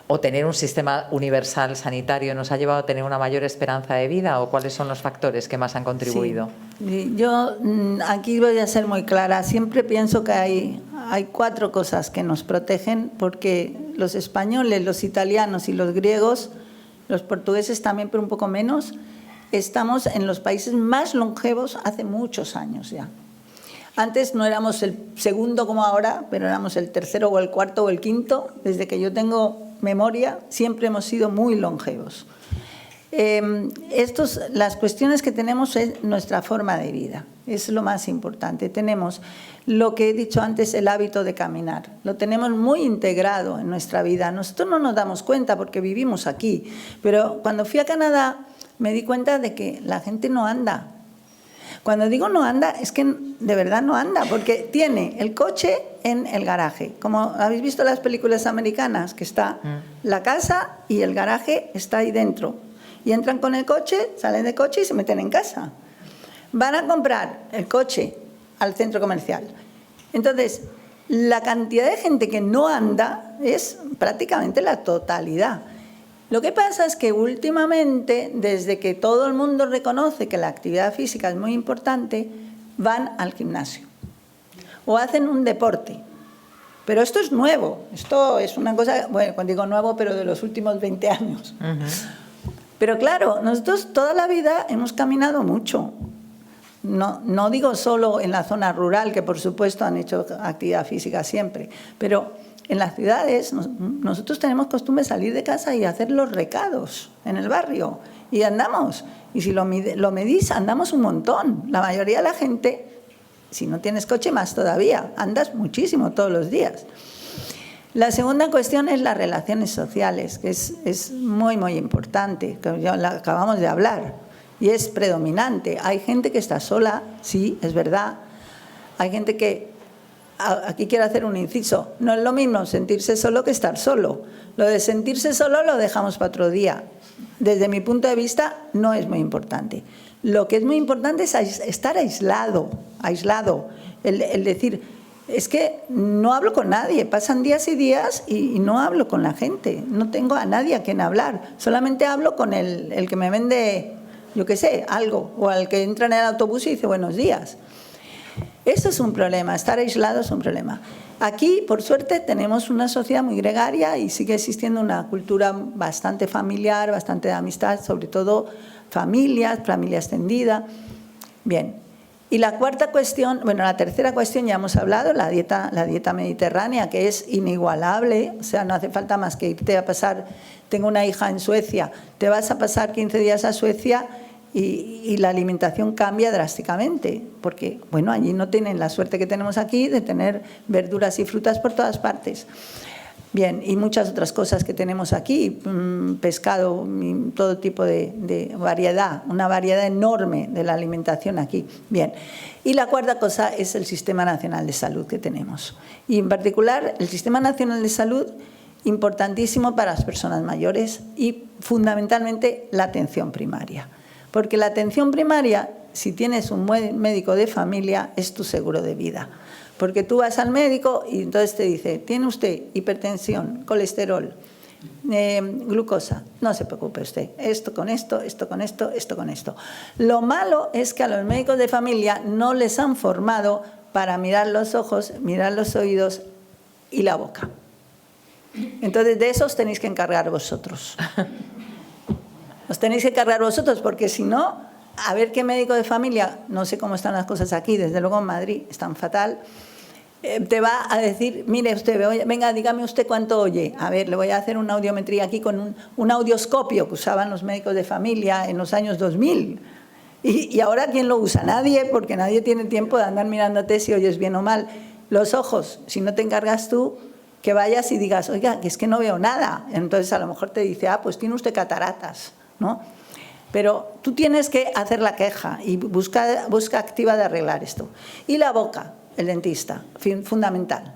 o tener un sistema universal sanitario nos ha llevado a tener una mayor esperanza de vida, o cuáles son los factores que más han contribuido. Sí. Yo aquí voy a ser muy clara. Siempre pienso que hay 4 cosas que nos protegen, porque los españoles, los italianos y los griegos, los portugueses también, pero un poco menos, estamos en los países más longevos hace muchos años ya. Antes no éramos el segundo como ahora, pero éramos el tercero o el cuarto o el quinto. Desde que yo tengo memoria, siempre hemos sido muy longevos. Las cuestiones que tenemos es nuestra forma de vida, es lo más importante. Tenemos lo que he dicho antes, el hábito de caminar, lo tenemos muy integrado en nuestra vida. Nosotros no nos damos cuenta porque vivimos aquí, pero cuando fui a Canadá me di cuenta de que la gente no anda. Cuando digo no anda, es que de verdad no anda, porque tiene el coche en el garaje. Como habéis visto las películas americanas, que está la casa y el garaje está ahí dentro. Y entran con el coche, salen del coche y se meten en casa. Van a comprar el coche al centro comercial. Entonces, la cantidad de gente que no anda es prácticamente la totalidad. Lo que pasa es que últimamente, desde que todo el mundo reconoce que la actividad física es muy importante, van al gimnasio o hacen un deporte. Pero esto es nuevo, esto es una cosa, bueno, cuando digo nuevo, pero de los últimos 20 años. Pero claro, nosotros toda la vida hemos caminado mucho. No digo solo en la zona rural, que por supuesto han hecho actividad física siempre, pero en las ciudades nosotros tenemos costumbre de salir de casa y hacer los recados en el barrio, y andamos. Y si lo medís, andamos un montón. La mayoría de la gente, si no tienes coche, más todavía, andas muchísimo todos los días. La segunda cuestión es las relaciones sociales, que es muy, muy importante, que ya la acabamos de hablar, y es predominante. Hay gente que está sola, sí, es verdad. Hay gente que aquí quiero hacer un inciso, no es lo mismo sentirse solo que estar solo. Lo de sentirse solo lo dejamos para otro día. Desde mi punto de vista no es muy importante. Lo que es muy importante es estar aislado. El decir, es que no hablo con nadie, pasan días y días y no hablo con la gente, no tengo a nadie a quien hablar, solamente hablo con el que me vende, yo qué sé, algo, o al que entra en el autobús y dice buenos días. Eso es un problema, estar aislado es un problema. Aquí, por suerte, tenemos una sociedad muy gregaria y sigue existiendo una cultura bastante familiar, bastante de amistad, sobre todo familia extendida. Bien. Y la cuarta cuestión, bueno, la tercera cuestión ya hemos hablado, la dieta mediterránea, que es inigualable, o sea, no hace falta más que irte a pasar, tengo una hija en Suecia, te vas a pasar 15 días a Suecia y la alimentación cambia drásticamente, porque, bueno, allí no tienen la suerte que tenemos aquí de tener verduras y frutas por todas partes. Bien, y muchas otras cosas que tenemos aquí, pescado, todo tipo de variedad, una variedad enorme de la alimentación aquí. Bien, y la cuarta cosa es el Sistema Nacional de Salud que tenemos. Y en particular el Sistema Nacional de Salud, importantísimo para las personas mayores y fundamentalmente la atención primaria. Porque la atención primaria, si tienes un buen médico de familia, es tu seguro de vida. Porque tú vas al médico y entonces te dice, tiene usted hipertensión, colesterol, glucosa, no se preocupe usted, esto con esto, esto con esto, esto con esto. Lo malo es que a los médicos de familia no les han formado para mirar los ojos, mirar los oídos y la boca. Entonces de eso os tenéis que encargar vosotros. Os tenéis que encargar vosotros porque si no, a ver qué médico de familia, no sé cómo están las cosas aquí, desde luego en Madrid están fatal, te va a decir, mire usted, venga, dígame usted cuánto oye. A ver, le voy a hacer una audiometría aquí con un audioscopio que usaban los médicos de familia en los años 2000. Y ahora, ¿quién lo usa? Nadie, porque nadie tiene tiempo de andar mirándote si oyes bien o mal. Los ojos, si no te encargas tú, que vayas y digas, oiga, que es que no veo nada. Entonces, a lo mejor te dice, pues tiene usted cataratas, ¿no? Pero tú tienes que hacer la queja y busca activa de arreglar esto. Y la boca, el dentista, fundamental.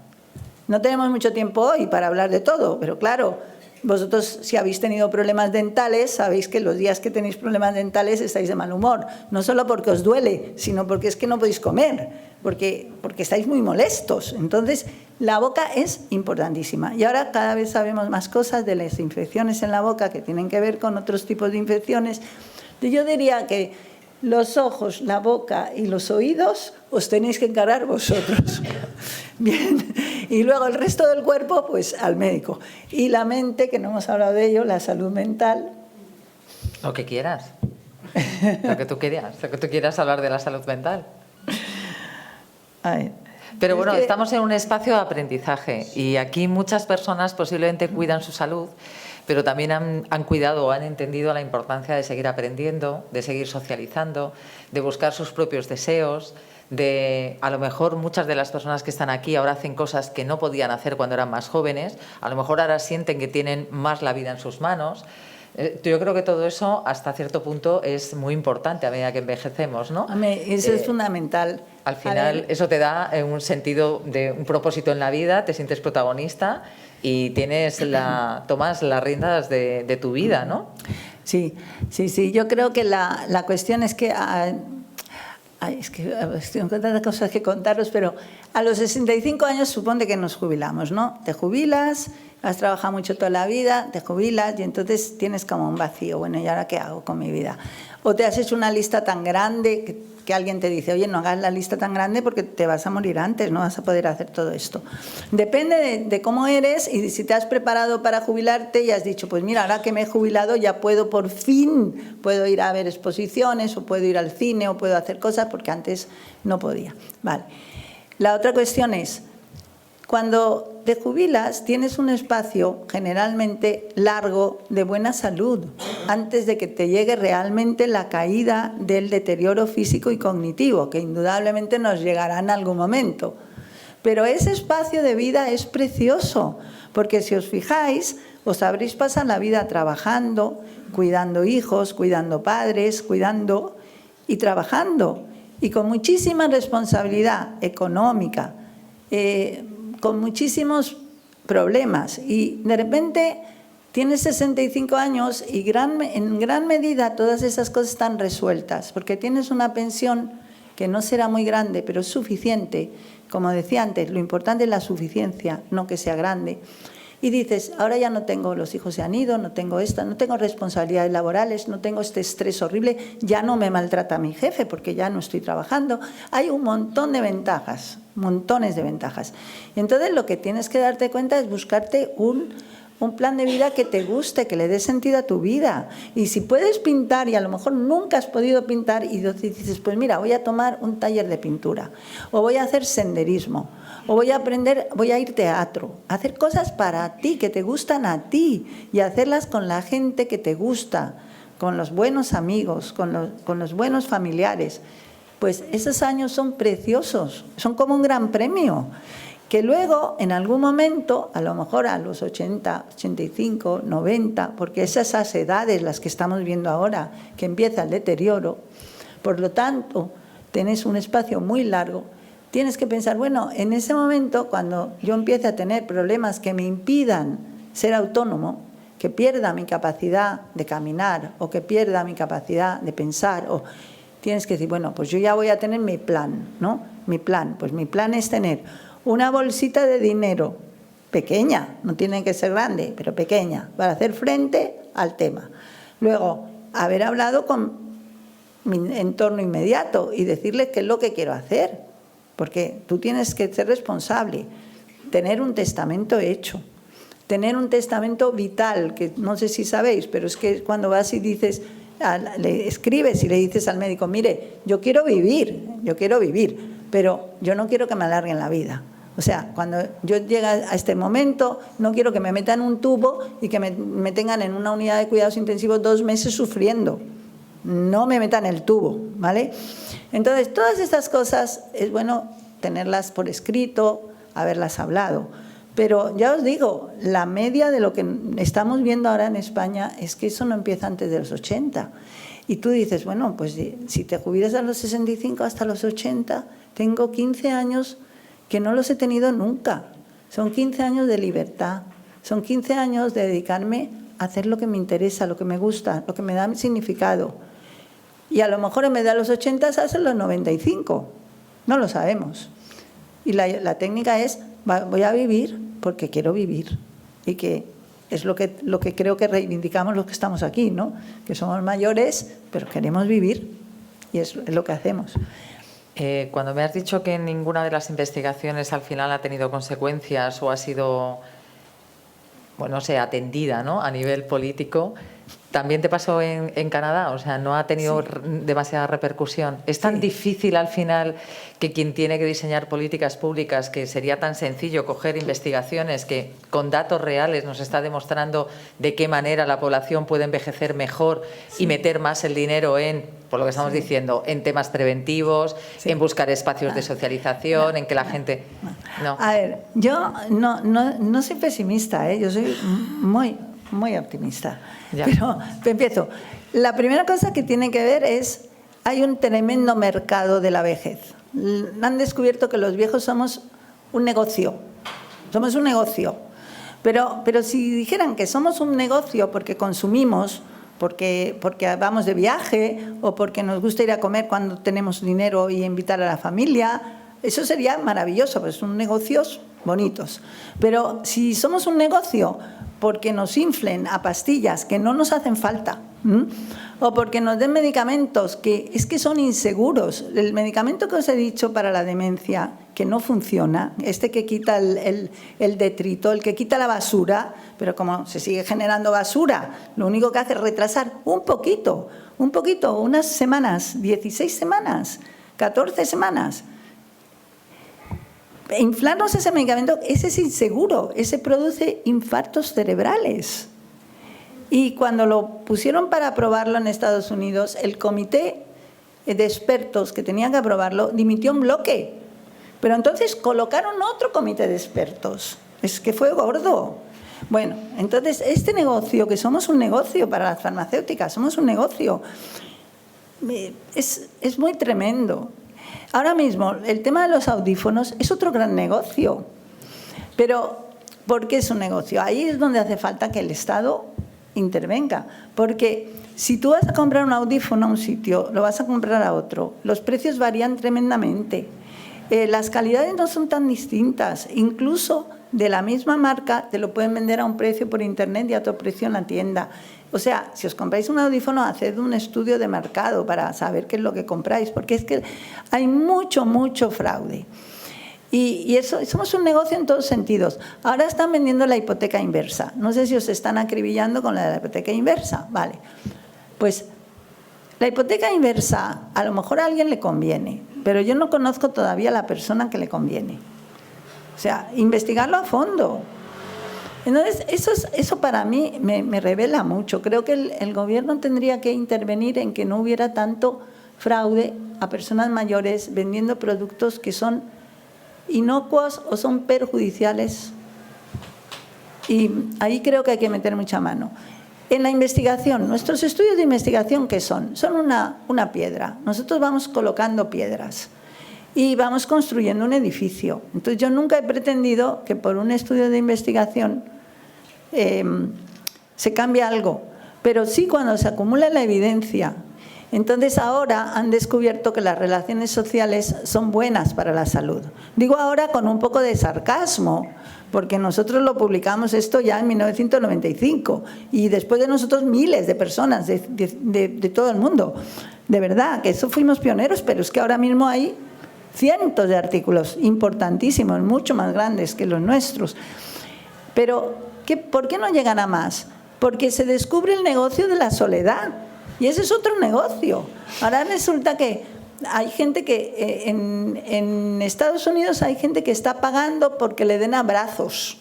No tenemos mucho tiempo hoy para hablar de todo, pero claro, vosotros si habéis tenido problemas dentales, sabéis que los días que tenéis problemas dentales estáis de mal humor. No solo porque os duele, sino porque es que no podéis comer, porque estáis muy molestos. Entonces, la boca es importantísima. Y ahora cada vez sabemos más cosas de las infecciones en la boca que tienen que ver con otros tipos de infecciones. Yo diría que los ojos, la boca y los oídos os tenéis que encargar vosotros. Bien. Y luego el resto del cuerpo, pues al médico. Y la mente, que no hemos hablado de ello, la salud mental. Lo que quieras. Lo que tú quieras hablar de la salud mental. Pero bueno, estamos en un espacio de aprendizaje y aquí muchas personas posiblemente cuidan su salud, pero también han cuidado o han entendido la importancia de seguir aprendiendo, de seguir socializando, de buscar sus propios deseos, a lo mejor muchas de las personas que están aquí ahora hacen cosas que no podían hacer cuando eran más jóvenes, a lo mejor ahora sienten que tienen más la vida en sus manos. Yo creo que todo eso hasta cierto punto es muy importante a medida que envejecemos, ¿no? Eso es fundamental. Al final eso te da un sentido de un propósito en la vida, te sientes protagonista y tomas las riendas de tu vida, ¿no? Sí. Yo creo que la cuestión es que tengo tantas cosas que contaros, pero a los 65 años supone que nos jubilamos, ¿no? Te jubilas, has trabajado mucho toda la vida, te jubilas y entonces tienes como un vacío. Bueno, ¿y ahora qué hago con mi vida? O te has hecho una lista tan grande que alguien te dice, oye, no hagas la lista tan grande porque te vas a morir antes, no vas a poder hacer todo esto. Depende de cómo eres y si te has preparado para jubilarte y has dicho, pues mira, ahora que me he jubilado ya puedo puedo ir a ver exposiciones o puedo ir al cine o puedo hacer cosas porque antes no podía. Vale. La otra cuestión es, cuando te jubilas tienes un espacio generalmente largo de buena salud antes de que te llegue realmente la caída del deterioro físico y cognitivo, que indudablemente nos llegará en algún momento. Pero ese espacio de vida es precioso, porque si os fijáis, os habréis pasado la vida trabajando, cuidando hijos, cuidando padres, cuidando y trabajando, y con muchísima responsabilidad económica con muchísimos problemas y de repente tienes 65 años y en gran medida todas esas cosas están resueltas, porque tienes una pensión que no será muy grande, pero es suficiente. Como decía antes, lo importante es la suficiencia, no que sea grande. Y dices, ahora ya no tengo, los hijos se han ido, no tengo no tengo responsabilidades laborales, no tengo este estrés horrible, ya no me maltrata mi jefe porque ya no estoy trabajando. Hay un montón de ventajas, montones de ventajas. Y entonces lo que tienes que darte cuenta es buscarte un plan de vida que te guste, que le dé sentido a tu vida. Y si puedes pintar y a lo mejor nunca has podido pintar y dices, pues mira, voy a tomar un taller de pintura o voy a hacer senderismo o voy a ir teatro, a hacer cosas para ti, que te gustan a ti y hacerlas con la gente que te gusta, con los buenos amigos, con los buenos familiares. Pues esos años son preciosos, son como un gran premio. Que luego, en algún momento, a lo mejor a los 80, 85, 90, porque esas edades las que estamos viendo ahora, que empieza el deterioro, por lo tanto, tenés un espacio muy largo, tienes que pensar, bueno, en ese momento, cuando yo empiece a tener problemas que me impidan ser autónomo, que pierda mi capacidad de caminar o que pierda mi capacidad de pensar, o tienes que decir, bueno, pues yo ya voy a tener mi plan, ¿no? Mi plan es tener una bolsita de dinero pequeña, no tiene que ser grande, pero pequeña, para hacer frente al tema. Luego, haber hablado con mi entorno inmediato y decirles qué es lo que quiero hacer, porque tú tienes que ser responsable, tener un testamento hecho, tener un testamento vital, que no sé si sabéis, pero es que cuando vas y dices, le escribes y le dices al médico, mire, yo quiero vivir, pero yo no quiero que me alarguen la vida. O sea, cuando yo llegue a este momento, no quiero que me metan un tubo y que me tengan en una unidad de cuidados intensivos 2 meses sufriendo. No me metan el tubo, ¿vale? Entonces, todas estas cosas es bueno tenerlas por escrito, haberlas hablado. Pero ya os digo, la media de lo que estamos viendo ahora en España es que eso no empieza antes de los 80. Y tú dices, bueno, pues si te jubilas a los 65 hasta los 80, tengo 15 años que no los he tenido nunca. Son 15 años de libertad, son 15 años de dedicarme a hacer lo que me interesa, lo que me gusta, lo que me da significado. Y a lo mejor en vez de a los 80 hacen los 95, no lo sabemos. Y la técnica es, voy a vivir porque quiero vivir. Y que es lo que creo que reivindicamos los que estamos aquí, ¿no? Que somos mayores, pero queremos vivir. Y es lo que hacemos. Cuando me has dicho que ninguna de las investigaciones al final ha tenido consecuencias o ha sido, bueno, no sé, atendida, ¿no?, a nivel político, ¿también te pasó en Canadá? O sea, ¿no ha tenido demasiada repercusión? ¿Es tan difícil al final que quien tiene que diseñar políticas públicas, que sería tan sencillo coger investigaciones que con datos reales nos está demostrando de qué manera la población puede envejecer mejor y meter más el dinero en, por lo que estamos diciendo, en temas preventivos, en buscar espacios de socialización, en que la gente... No. A ver, yo no soy pesimista, ¿eh? Yo soy muy optimista. Ya. Pero empiezo. La primera cosa que tiene que ver es, hay un tremendo mercado de la vejez. Han descubierto que los viejos somos un negocio. Somos un negocio. Pero si dijeran que somos un negocio porque consumimos, porque vamos de viaje o porque nos gusta ir a comer cuando tenemos dinero y invitar a la familia, eso sería maravilloso, pues son negocios bonitos. Pero si somos un negocio porque nos inflen a pastillas que no nos hacen falta, o porque nos den medicamentos que es que son inseguros. El medicamento que os he dicho para la demencia, que no funciona, que quita el detrito, el que quita la basura, pero como se sigue generando basura, lo único que hace es retrasar un poquito, unas semanas, 16 semanas, 14 semanas. Inflarnos ese medicamento, ese es inseguro, ese produce infartos cerebrales. Y cuando lo pusieron para aprobarlo en Estados Unidos, el comité de expertos que tenían que aprobarlo dimitió en bloque. Pero entonces colocaron otro comité de expertos. Es que fue gordo. Bueno, entonces este negocio, que somos un negocio para las farmacéuticas, somos un negocio, es muy tremendo. Ahora mismo, el tema de los audífonos es otro gran negocio. Pero, ¿por qué es un negocio? Ahí es donde hace falta que el Estado intervenga. Porque si tú vas a comprar un audífono a un sitio, lo vas a comprar a otro, los precios varían tremendamente. Las calidades no son tan distintas. Incluso de la misma marca te lo pueden vender a un precio por internet y a otro precio en la tienda. O sea, si os compráis un audífono, haced un estudio de mercado para saber qué es lo que compráis, porque es que hay mucho fraude. Y eso, somos un negocio en todos sentidos. Ahora están vendiendo la hipoteca inversa. No sé si os están acribillando con la hipoteca inversa. Vale. Pues la hipoteca inversa a lo mejor a alguien le conviene, pero yo no conozco todavía a la persona que le conviene. O sea, investigarlo a fondo. Entonces, eso para mí me revela mucho. Creo que el gobierno tendría que intervenir en que no hubiera tanto fraude a personas mayores vendiendo productos que son inocuos o son perjudiciales. Y ahí creo que hay que meter mucha mano. En la investigación, nuestros estudios de investigación, ¿qué son? Son una piedra. Nosotros vamos colocando piedras y vamos construyendo un edificio. Entonces, yo nunca he pretendido que por un estudio de investigación se cambie algo, pero sí cuando se acumula la evidencia. Entonces, ahora han descubierto que las relaciones sociales son buenas para la salud. Digo ahora con un poco de sarcasmo, porque nosotros lo publicamos esto ya en 1995 y después de nosotros miles de personas de todo el mundo. De verdad, que eso fuimos pioneros, pero es que ahora mismo hay cientos de artículos importantísimos, mucho más grandes que los nuestros. Pero, ¿por qué no llegan a más? Porque se descubre el negocio de la soledad y ese es otro negocio. Ahora resulta que hay gente que en Estados Unidos hay gente que está pagando porque le den abrazos.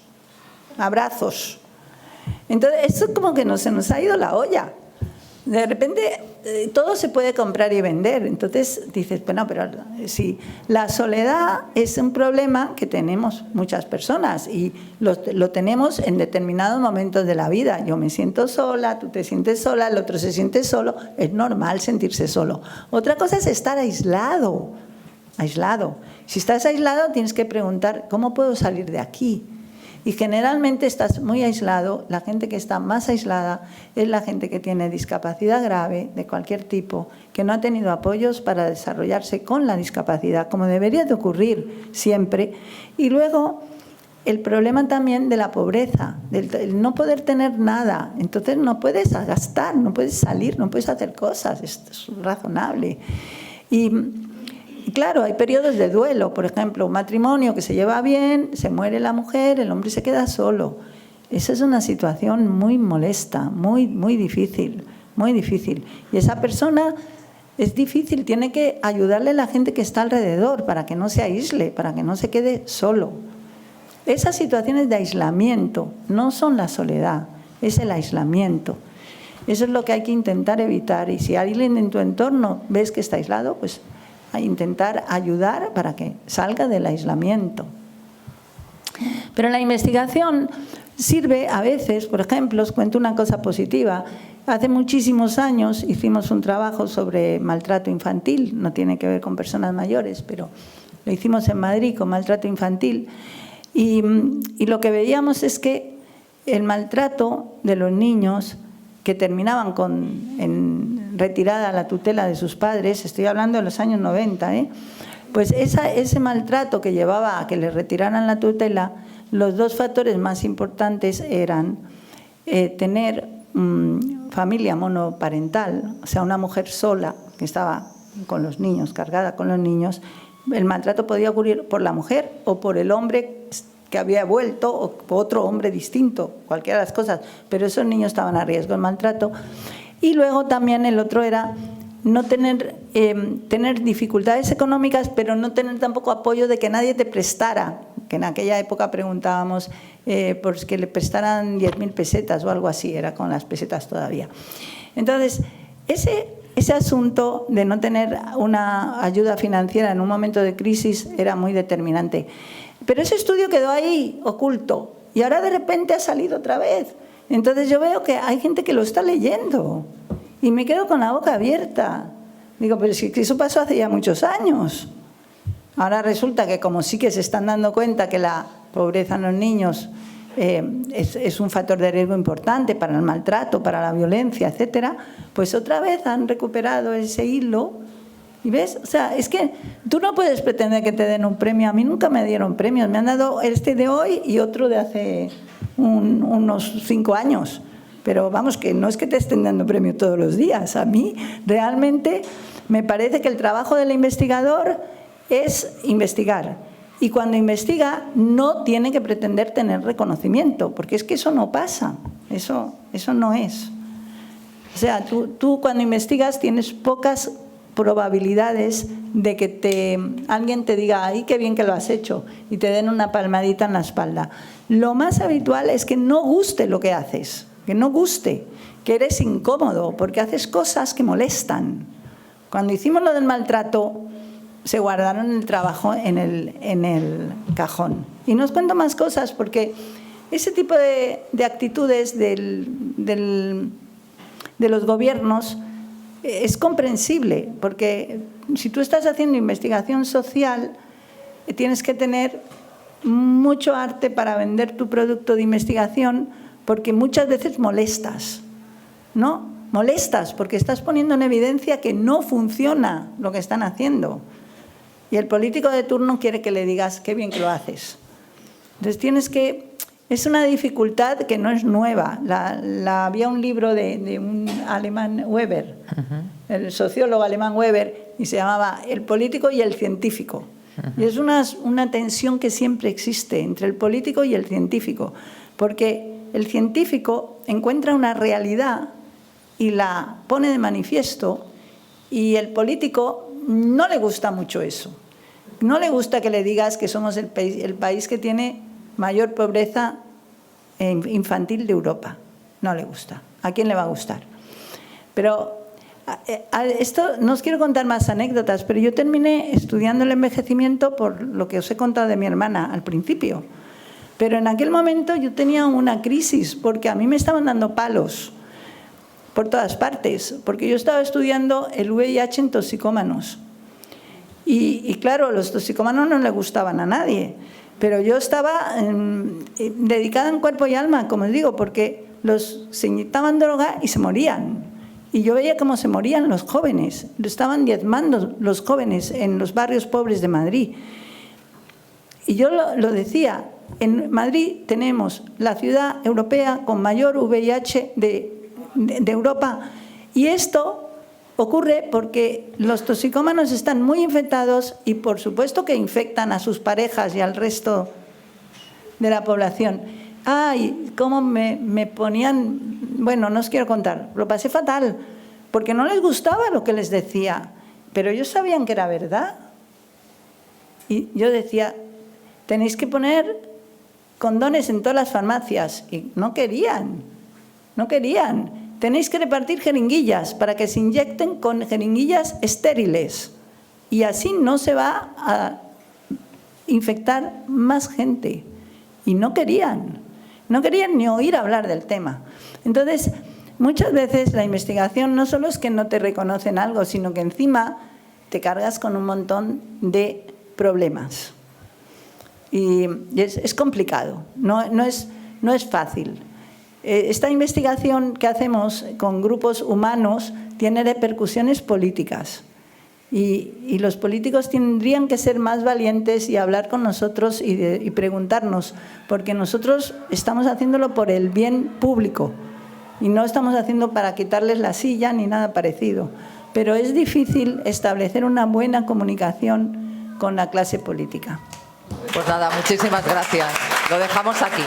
Entonces, eso como que se nos ha ido la olla. De repente todo se puede comprar y vender. Entonces dices, bueno, pero sí, la soledad es un problema que tenemos muchas personas y lo tenemos en determinados momentos de la vida. Yo me siento sola, tú te sientes sola, el otro se siente solo. Es normal sentirse solo. Otra cosa es estar aislado. Si estás aislado tienes que preguntar, ¿cómo puedo salir de aquí? Y generalmente estás muy aislado. La gente que está más aislada es la gente que tiene discapacidad grave de cualquier tipo, que no ha tenido apoyos para desarrollarse con la discapacidad, como debería de ocurrir siempre. Y luego el problema también de la pobreza, del no poder tener nada. Entonces no puedes gastar, no puedes salir, no puedes hacer cosas. Esto es razonable. Y claro, hay periodos de duelo, por ejemplo, un matrimonio que se lleva bien, se muere la mujer, el hombre se queda solo. Esa es una situación muy molesta, muy difícil, muy difícil. Y esa persona es difícil, tiene que ayudarle a la gente que está alrededor para que no se aísle, para que no se quede solo. Esas situaciones de aislamiento no son la soledad, es el aislamiento. Eso es lo que hay que intentar evitar. Y si alguien en tu entorno ves que está aislado, pues a intentar ayudar para que salga del aislamiento. Pero la investigación sirve a veces, por ejemplo, os cuento una cosa positiva. Hace muchísimos años hicimos un trabajo sobre maltrato infantil, no tiene que ver con personas mayores, pero lo hicimos en Madrid con maltrato infantil. Y lo que veíamos es que el maltrato de los niños que terminaban en retirada la tutela de sus padres, estoy hablando de los años 90, pues ese maltrato que llevaba a que les retiraran la tutela, los dos factores más importantes eran tener familia monoparental, o sea, una mujer sola que estaba con los niños, cargada con los niños. El maltrato podía ocurrir por la mujer o por el hombre que había vuelto, o otro hombre distinto, cualquiera de las cosas, pero esos niños estaban a riesgo del maltrato. Y luego también el otro era no tener dificultades económicas, pero no tener tampoco apoyo de que nadie te prestara, que en aquella época preguntábamos por que le prestaran 10.000 pesetas o algo así, era con las pesetas todavía. Entonces, ese asunto de no tener una ayuda financiera en un momento de crisis era muy determinante. Pero ese estudio quedó ahí, oculto, y ahora de repente ha salido otra vez. Entonces yo veo que hay gente que lo está leyendo y me quedo con la boca abierta. Digo, pero si eso pasó hace ya muchos años. Ahora resulta que como sí que se están dando cuenta que la pobreza en los niños es un factor de riesgo importante para el maltrato, para la violencia, etcétera, pues otra vez han recuperado ese hilo. ¿Y ves? O sea, es que tú no puedes pretender que te den un premio. A mí nunca me dieron premios. Me han dado este de hoy y otro de hace unos 5 años. Pero vamos, que no es que te estén dando premio todos los días. A mí realmente me parece que el trabajo del investigador es investigar. Y cuando investiga no tiene que pretender tener reconocimiento, porque es que eso no pasa, eso no es. O sea, tú cuando investigas tienes pocas probabilidades de que alguien te diga, ¡ay, qué bien que lo has hecho!, y te den una palmadita en la espalda. Lo más habitual es que no guste lo que haces, que no guste, que eres incómodo, porque haces cosas que molestan. Cuando hicimos lo del maltrato, se guardaron el trabajo en el cajón. Y no os cuento más cosas porque ese tipo de actitudes de los gobiernos es comprensible, porque si tú estás haciendo investigación social tienes que tener mucho arte para vender tu producto de investigación, porque muchas veces molestas, ¿no? Molestas porque estás poniendo en evidencia que no funciona lo que están haciendo. Y el político de turno quiere que le digas qué bien que lo haces. Entonces es una dificultad que no es nueva. Había un libro de un alemán, Weber, el sociólogo alemán Weber, y se llamaba El político y el científico. Y es una tensión que siempre existe entre el político y el científico, porque el científico encuentra una realidad y la pone de manifiesto, y el político no le gusta mucho eso. No le gusta que le digas que somos el país que tiene mayor pobreza infantil de Europa. No le gusta. ¿A quién le va a gustar? Pero esto, no os quiero contar más anécdotas, pero yo terminé estudiando el envejecimiento por lo que os he contado de mi hermana al principio. Pero en aquel momento yo tenía una crisis, porque a mí me estaban dando palos por todas partes, porque yo estaba estudiando el VIH en toxicómanos. Y claro, los toxicómanos no le gustaban a nadie, pero yo estaba dedicada en cuerpo y alma, como os digo, porque se inyectaban droga y se morían. Y yo veía cómo se morían los jóvenes, lo estaban diezmando los jóvenes en los barrios pobres de Madrid. Y yo lo decía, en Madrid tenemos la ciudad europea con mayor VIH de Europa, y esto ocurre porque los toxicómanos están muy infectados y por supuesto que infectan a sus parejas y al resto de la población. ¡Ay! Cómo me ponían... Bueno, no os quiero contar, lo pasé fatal, porque no les gustaba lo que les decía, pero ellos sabían que era verdad. Y yo decía, tenéis que poner condones en todas las farmacias, y no querían. Tenéis que repartir jeringuillas para que se inyecten con jeringuillas estériles, y así no se va a infectar más gente. Y no querían ni oír hablar del tema. Entonces, muchas veces la investigación no solo es que no te reconocen algo, sino que encima te cargas con un montón de problemas. Y es complicado, no es fácil. Esta investigación que hacemos con grupos humanos tiene repercusiones políticas, y los políticos tendrían que ser más valientes y hablar con nosotros y preguntarnos, porque nosotros estamos haciéndolo por el bien público y no estamos haciendo para quitarles la silla ni nada parecido. Pero es difícil establecer una buena comunicación con la clase política. Pues nada, muchísimas gracias. Lo dejamos aquí.